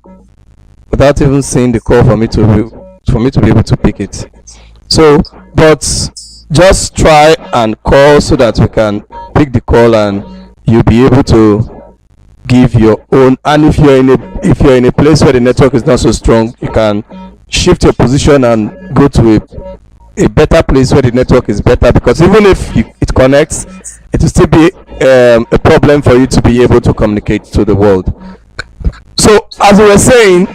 without even seeing the call for me to be able to pick it. So, but just try and call so that we can pick the call and you'll be able to give your own. And if you're in a place where the network is not so strong, you can shift your position and go to a better place where the network is better, because even if it connects, it will still be a problem for you to be able to communicate to the world. So as we were saying,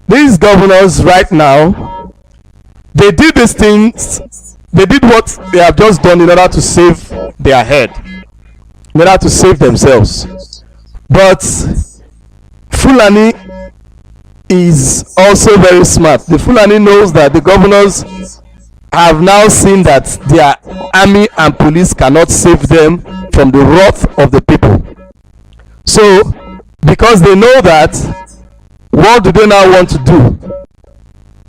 these governors right now, they did these things, they did what they have just done in order to save their head, in order to save themselves. But Fulani is also very smart. The Fulani knows that the governors have now seen that their army and police cannot save them from the wrath of the people. So, because they know that, what do they now want to do?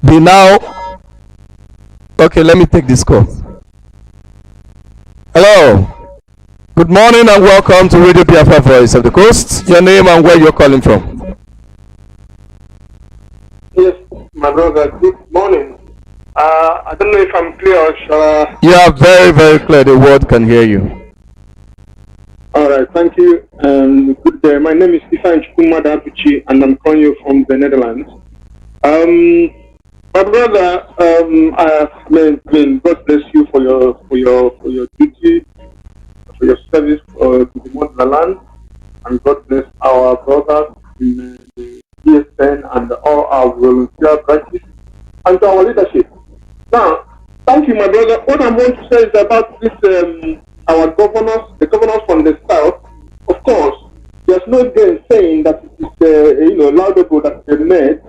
They now... Okay, let me take this call. Hello. Good morning and welcome to Radio Biafra Voice of the Coast. Your name and where you're calling from. Yes, my brother, good morning. I don't know if I'm clear or shall You are very, very clear. The world can hear you. Alright, thank you. Good day. My name is Stefan Chukwumadabuchi and I'm calling you from the Netherlands. My brother, God bless you for your duty, for your service to the motherland, and God bless our brothers in the ESN and all our volunteer branches, and to our leadership. Now, thank you, my brother. What I want to say is about this, our governors, the governors from the south. Of course, there's no gain saying that it is, laudable that they met.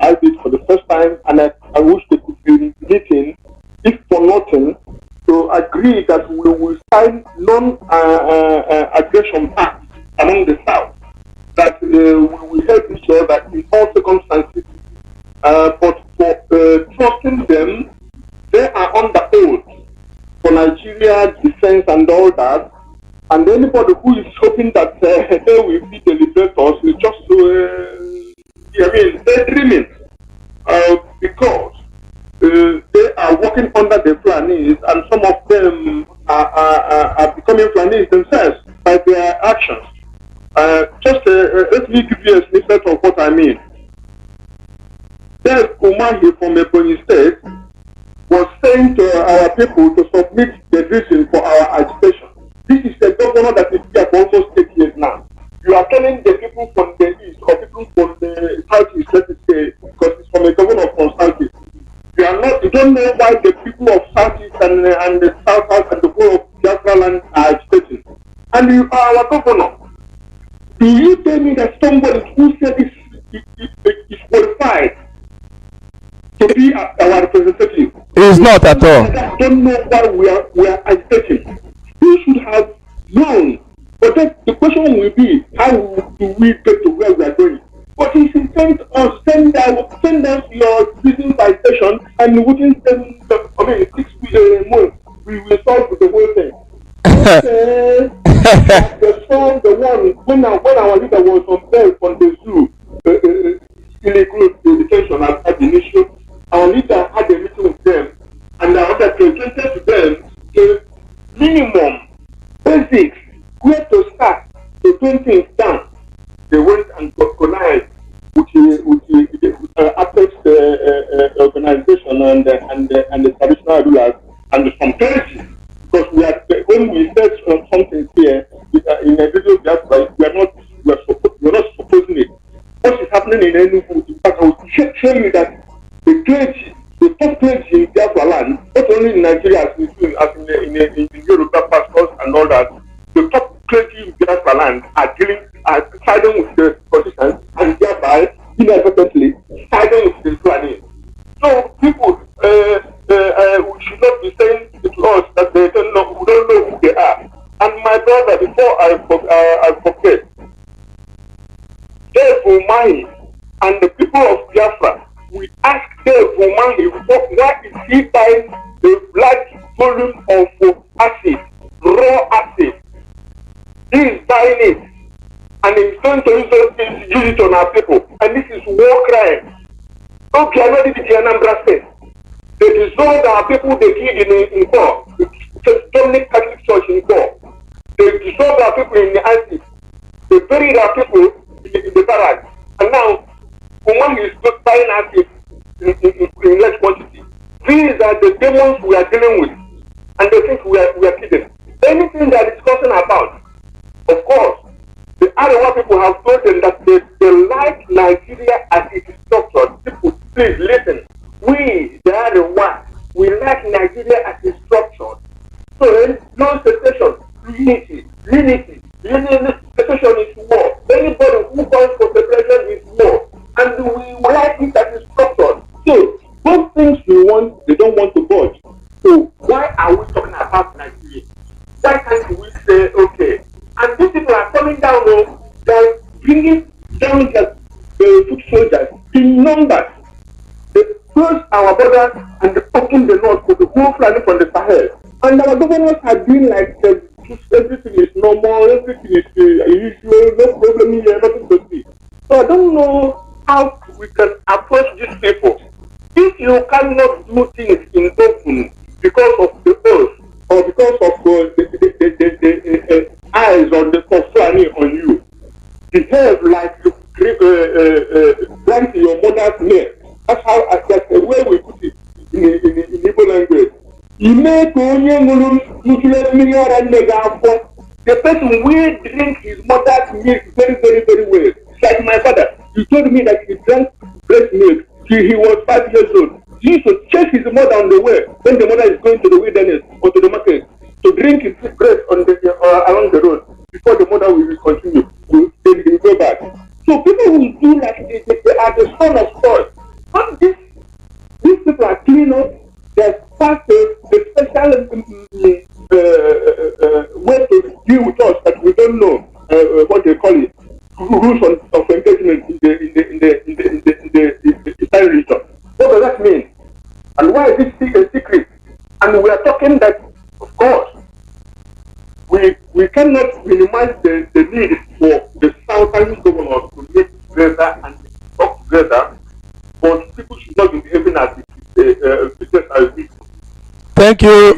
I did for the first time, and I wish they could be meeting, if for nothing, to agree that we will sign non-aggression pact among the south, that we will help each other in all circumstances. But for trusting them, they are under oath for Nigeria defense and all that. And anybody who is hoping that they will be the liberators is just, they're dreaming. Because they are working under the Fulanis, and some of them are becoming Fulanis themselves by their actions. Let me give you a snippet of what I mean. There's Umahi from Ebonyi State was saying to our people to submit the reason for our agitation. This is the governor that is here for almost 8 years now. You are telling the people from the east or people from the southeast, let us say, because it's from a governor from southeast. You don't know why the people of southeast and the south and the whole of Biafra land are agitating. And you are our governor. Do you tell me that somebody who said this is qualified to be our representative? It is not at all. I don't know why we are agitating. We should have known. But then the question will be, how do we get to where we are going? But if you send us your business citation and within 6 months, we will solve the whole thing. the one when our leader was on bail from the zoo, illegal detention at the initial, our leader had a meeting with them, and our leader presented to them the minimum basics, where to start, to bring things down. They went and connived with the traditional rulers and some clergy. Because when we said something here in a video Biafra, we're not supposing it. What is happening in Enugu? In fact, I will show you that the clergy, the top clergy in Biafra land, not only in Nigeria as in Yoruba pastors and all that, the top clergy in Biafra land are siding with the politicians and thereby inadvertently siding with the Fulani. So people we should not be saying to us that we don't know who they are. And my brother, before I forget, Dave Umahi and the people of Biafra, we asked Dave Umahi why is he buying the large volume of acid, raw acid. He is buying it and he's going to use it on our people. And this is war crime. Okay, I know this is the Anambra State. They dissolved our people they killed in Gore. St. Dominic Catholic Church in Gore. They dissolved our people in the Antis. They buried our people in the barracks. And now, Oman is just buying acid in large quantity. These are the demons we are dealing with. And they think we are kidding. Anything they are discussing about, of course, the Arewa people have told them that they like Nigeria as it is structured. People, please listen. We, the Arewa, we like Nigeria as it is structured. So, no secession, unity. Secession is war. Anybody who calls for separation is war. And we like it as it is structured. So, those things we want, they don't want to budge. So, why are we talking about Nigeria? Why can't we say, okay, and these people are coming down, they're bringing down the foot soldiers in numbers. They close our borders and they open the north for the whole planet from the Sahel. And our governors have been like, everything is normal, everything is usual, no problem here, nothing to see. So I don't know how we can approach these people. If you cannot do things in open because of the earth or because of the eyes on the Fulani on you, behave like you grant your mother's name. That's the way we put it in Igbo language. You make the person will drink his mother's milk very, very, very well. Like my father, he told me that he drank breast milk till he was 5 years old. He used to chase his mother on the way when the mother is going to the wilderness or to the market to drink his breast on along the road before the mother will continue. Then he will go back. So people will do like they are the son of God. Not these people are clean up. There's part of the special way to deal with us that we don't know what they call it. Rules of engagement in the Eastern region. What does that mean? And why is this a secret? And we are talking that, of course, we cannot minimize the need for the southern governors to live together and talk together, but people should not be behaving as business as usual. Thank you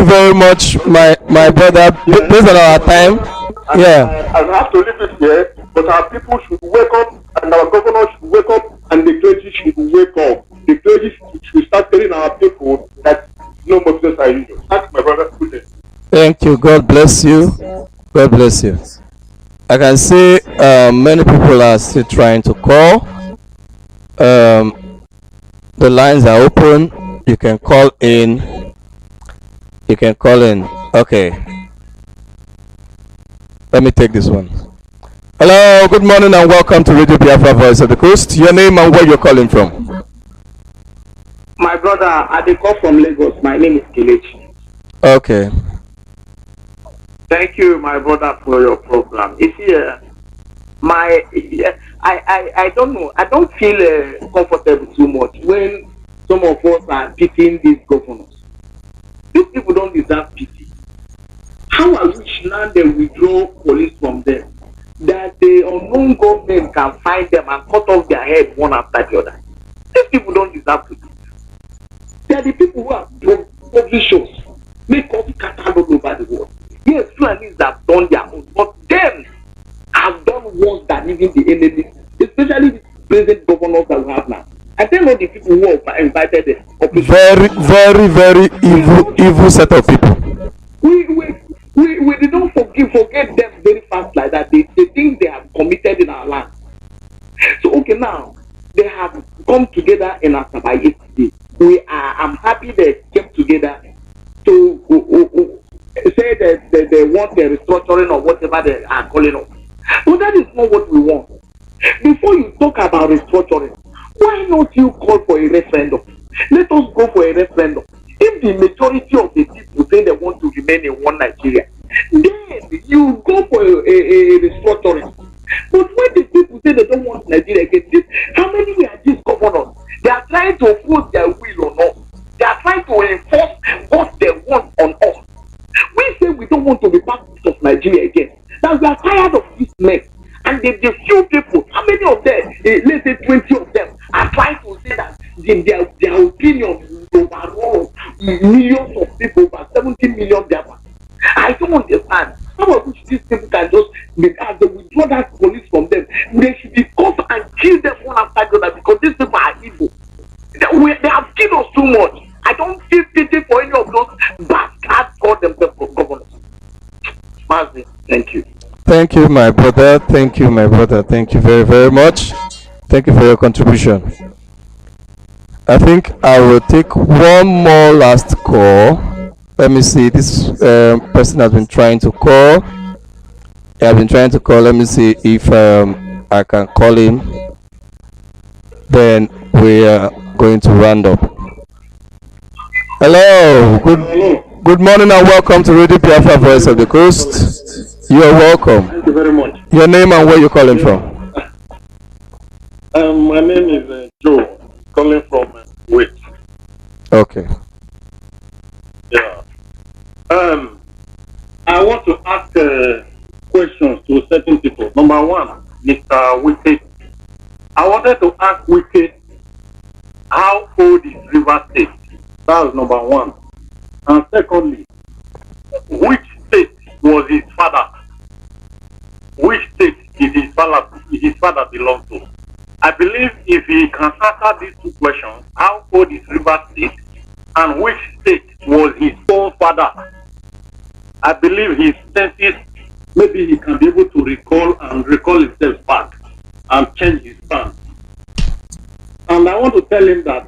very much, my brother. Based on our time, yeah. I have to leave it here, but our people should wake up, and our governors should wake up, and the clergy should wake up. The clergy should start telling our people that no more business as usual. That's my brother. Good day. Thank you. God bless you. God bless you. I can see many people are still trying to call. The lines are open. You can call in. Okay. Let me take this one. Hello, good morning and welcome to Radio Biafra Voice of the Coast. Your name and where you're calling from? My brother, I call from Lagos. My name is Kelechi. Okay. Thank you, my brother, for your program. You see, I don't know. I don't feel comfortable too much when some of us are pitying these governors. These people don't deserve pity. How I wish now they withdraw police from them, that the unknown government can find them and cut off their head one after the other. These people don't deserve pity. They are the people who have publishers, make us scattered all over the world. Yes, Fulanis have done their own, but them have done worse than even the enemies, especially the present governors that we have now. I don't know the people who are invited there. Very, very, very evil set of people. We don't forget them very fast like that. The things they have committed in our land. So okay, now they have come together in Asaba yesterday. I'm happy they came together to say that they want a restructuring or whatever they are calling it. But that is not what we want. Before you talk about restructuring, why not you call for a referendum? Let us go for a referendum. If the majority of the people say they want to remain in one Nigeria, then you go for a restructuring. But when the people say they don't want Nigeria again, how many are these governors? They are trying to force their will on us. They are trying to enforce what they want on us. We say we don't want to be part of Nigeria again. Now we are tired of this mess. And the few people, how many of them, let's say 20 of them, are trying to say that their opinion overall millions of people, about 70 million Biafra. I don't understand. Some of which these people can just, as they withdraw that police from them, they should be caught and kill them one after the other because these people are evil. They have killed us too much. I don't feel pity for any of those bastards called themselves governors. Mazi, thank you. Thank you, my brother. Thank you, my brother. Thank you very, very much. Thank you for your contribution. I think I will take one more last call. Let me see. This person has been trying to call. I've been trying to call. Let me see if I can call him. Then we are going to round up. Hello. Good morning and welcome to Radio Biafra, Voice of the Coast. You are welcome. Thank you very much. Your name and where you're calling from? My name is Joe, calling from Wait. Okay. Yeah. I want to ask questions to certain people. Number one, Mr. Wike. I wanted to ask Wike, how old is River State? That's number one. And secondly, which state was his father? Which state is his father belong to? I believe if he can answer these two questions, how old is River State and which state was his own father, I believe his senses, maybe he can be able to recall himself back and change his stance. And I want to tell him that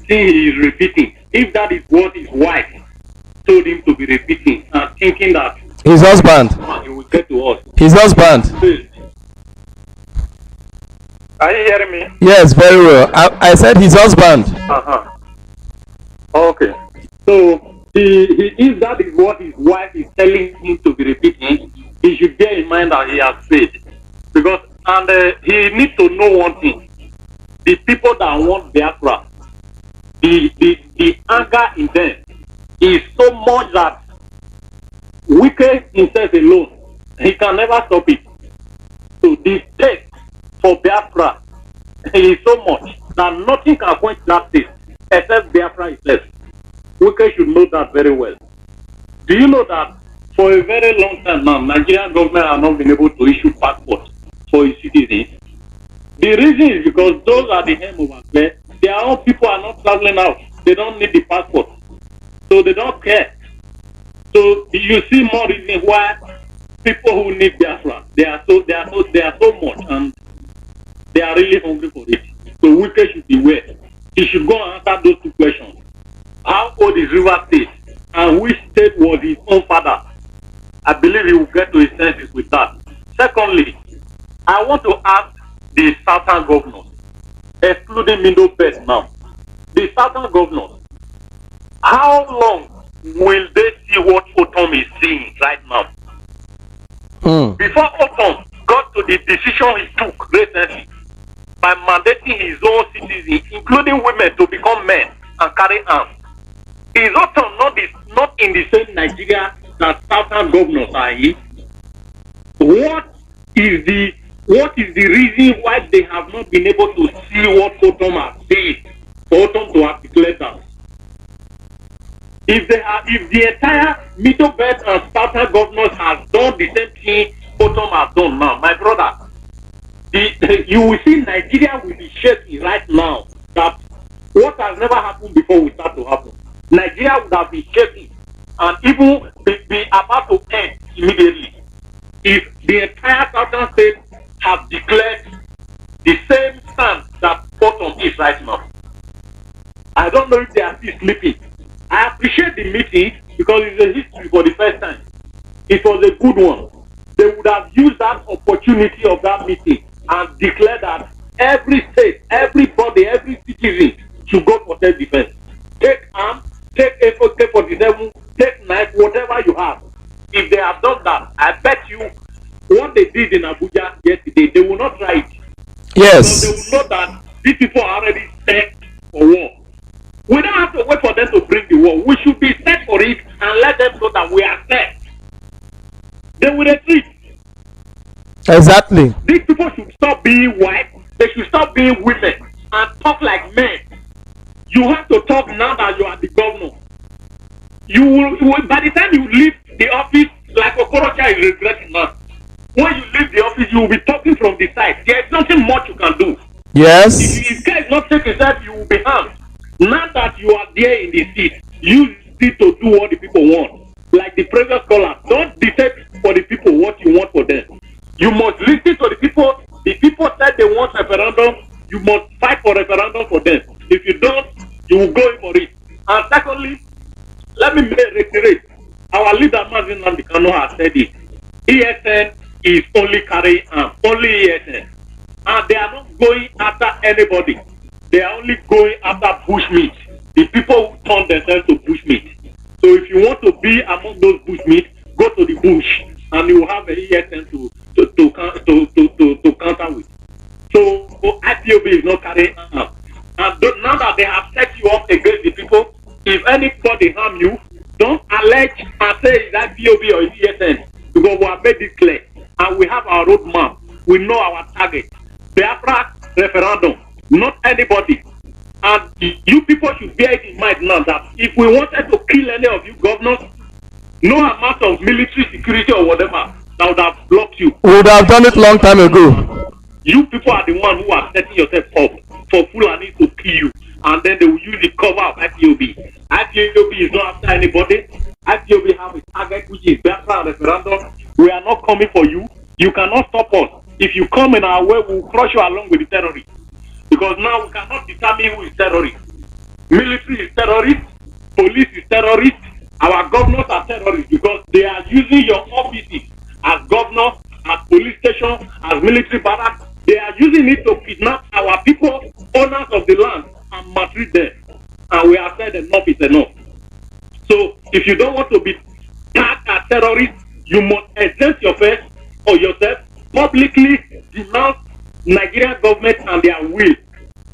thing he is repeating, if that is what his wife told him to be repeating and thinking that his husband, he will get to us. His husband. Are you hearing me? Yes, very well. I said his husband. Okay. So if that is what his wife is telling him to be repeating, he should bear in mind that he has faith. Because he needs to know one thing. The people that want Biafra, the anger in them is so much that Wike himself alone, he can never stop it. So the taste for Biafra is so much that nothing can quench that taste except Biafra itself. Wike should know that very well. Do you know that for a very long time now, Nigerian government has not been able to issue passports for its citizens? The reason is because those are the hem of affairs. Their own people are not traveling out. They don't need the passport. So they don't care. So you see more reason why people who need Biafra, they are so much and they are really hungry for it. So Wike should beware. He should go and answer those two questions. How old is River State and which state was his own father? I believe he will get to his senses with that. Secondly, I want to ask the southern governors, excluding Middle Belt now, the southern governors, how long will they see what Otom is seeing right now? Before Otom got to the decision he took recently by mandating his own citizens, including women, to become men and carry arms, is Otom not in the same Nigeria that southern governors are in? What is the reason why they have not been able to see what Otom has said for Otom to articulate that? If the entire Middle Belt and southern governors have done the same thing Otom has done now, my brother, you will see Nigeria will be shaking right now. That what has never happened before will start to happen. Nigeria would have been shaking and even be about to end immediately if the entire southern state have declared the same stand that bottom is right now. I don't know if they are still sleeping. I appreciate the meeting because it's a history for the first time. It was a good one. They would have used that opportunity of that meeting and declared that every state, everybody, every citizen should go for self-defense. Take arms, take AK-47, take knife, whatever you have. If they have done that, I bet you what they did in Abuja yesterday, they will not try it. Yes. So they will know that these people are already set for war. We don't have to wait for them to bring the war. We should be set for it and let them know that we are set. They will retreat. Exactly. These people should stop being white. They should stop being women and talk like men. You have to talk now that you are the governor. You will by the time you leave the office, like Okorocha is regretting now. When you leave the office, you will be talking from the side. There is nothing much you can do. Yes. If guys not take a step, you will be harmed. Now that you are there in the seat, use it to do what the people want. Like the previous caller, don't dictate for the people what you want for them. You must listen to the people. The people said they want referendum. You must fight for referendum for them. If you don't, you will go in for it. And secondly, let me reiterate. Our leader Mazi Nnamdi Kanu has said it. ESN is only carrying arms, only ESN. And they are not going after anybody. They are only going after bushmeat. The people who turn themselves to bushmeat. So if you want to be among those bushmeat, go to the bush and you will have an ESN to counter with. So IPOB is not carrying arms. And now that they have set you up against the people, if anybody harm you, don't allege and say it's IPOB or it's ESN, because we have made this clear and we have our roadmap. We know our target. Biafra referendum, not anybody. And you people should bear it in mind now that if we wanted to kill any of you governors, no amount of military security or whatever that would have blocked you. We would have done it long time ago. You people are the one who are setting yourself up for Fulani to kill you, and then they will use the cover of IPOB. IPOB is not after anybody. IPOB have a target which is Biafra referendum. We are not coming for you. You cannot stop us. If you come in our way, we will crush you along with the terrorists. Because now we cannot determine who is terrorist. Military is terrorist, police is terrorist, our governors are terrorists because they are using your offices as governor, as police station, as military barracks. They are using it to kidnap our people, owners of the land, and maltreat them. And we have said enough is enough. So if you don't want to be tagged as terrorists, you must exempt yourself or yourself, publicly denounce Nigerian government and their will,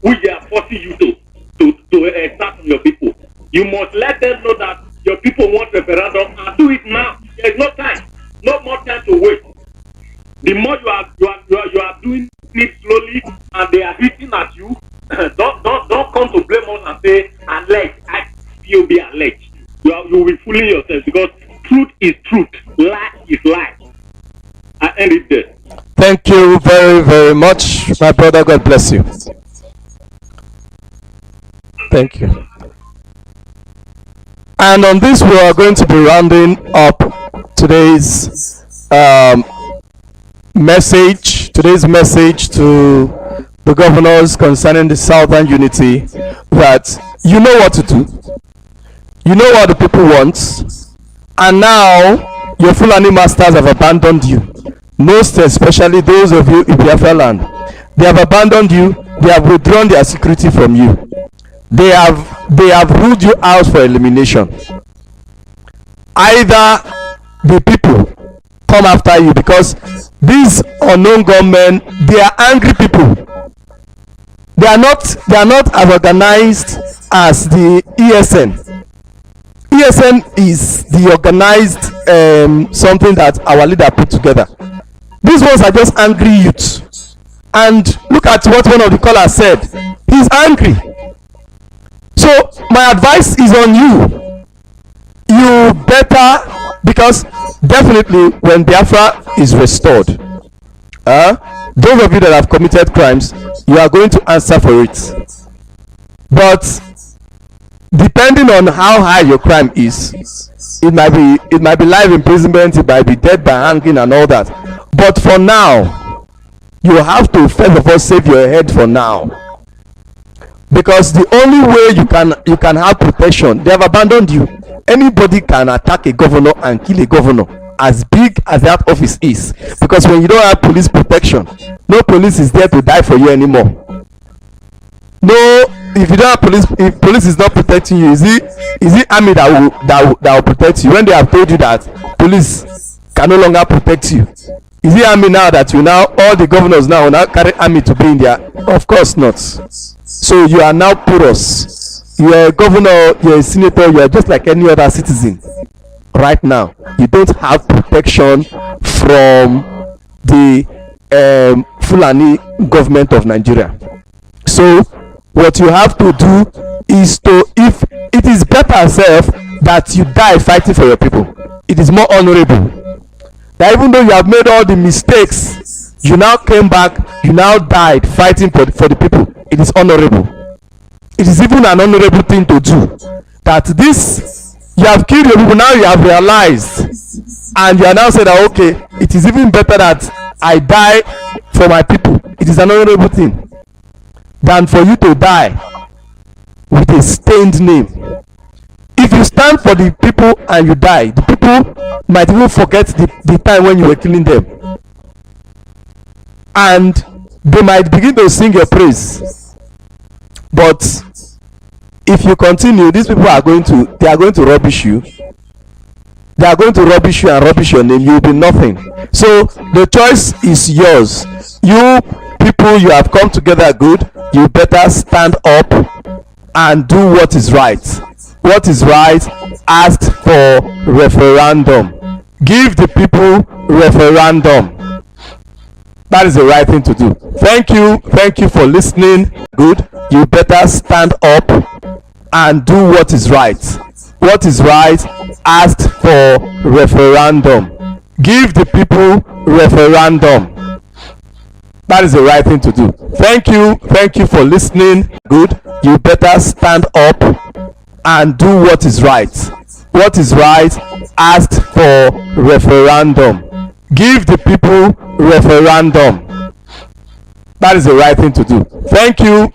which they are forcing you to exert on your people. You must let them know that your people want referendum and do it now. There is no time, no more time to wait. The more you are doing it slowly and they are hitting at you, don't come to blame us and say allege, IPOB allege. You will be fooling yourself because truth is truth, lie is lie. I end it there. Thank you very, very much, my brother. God bless you. Thank you. And on this, we are going to be rounding up today's message to the governors concerning the Southern Unity, that you know what to do, you know what the people want, and now your Fulani masters have abandoned you. Most especially those of you in Biafra land, they have abandoned you. They have withdrawn their security from you. They have ruled you out for elimination. Either the people come after you, because these unknown gunmen, they are angry people. They are not as organized as the ESN. ESN is the organized something that our leader put together. These ones are just angry youths. And look at what one of the callers said. He's angry. So my advice is on you. You better, because definitely when Biafra is restored, those of you that have committed crimes, you are going to answer for it. But depending on how high your crime is, it might be life imprisonment, it might be death by hanging and all that. But for now, you have to first of all save your head for now, because the only way you can have protection, they have abandoned you. Anybody can attack a governor and kill a governor, as big as that office is, because when you don't have police protection, no police is there to die for you anymore. No, if you don't have police, if police is not protecting you, is it army that will protect you when they have told you that police can no longer protect you? Is it army now that all the governors now will now carry army to be in there? Of course not. So you are now porous. You are a governor, you are a senator, you are just like any other citizen. Right now, you don't have protection from the Fulani government of Nigeria. So what you have to do is if it is better self that you die fighting for your people. It is more honorable. That even though you have made all the mistakes, you now came back, you now died fighting for the people. It is honorable. It is even an honorable thing to do. That this, you have killed your people, now you have realized, and you are now saying that okay, it is even better that I die for my people. It is an honorable thing than for you to die with a stained name. If you stand for the people and you die, the people might even forget the time when you were killing them, and they might begin to sing your praise. But if you continue, these people are going to rubbish you. They are going to rubbish you and rubbish your name. You will be nothing. So the choice is yours. You people, you have come together good. You better stand up and do what is right. What is right? Ask for referendum. Give the people referendum. That is the right thing to do. Thank you for listening. Good. You better stand up and do what is right. What is right? Ask for referendum. Give the people referendum. That is the right thing to do. Thank you for listening. Good. You better stand up and do what is right. What is right? Ask for referendum. Give the people referendum. That is the right thing to do. Thank you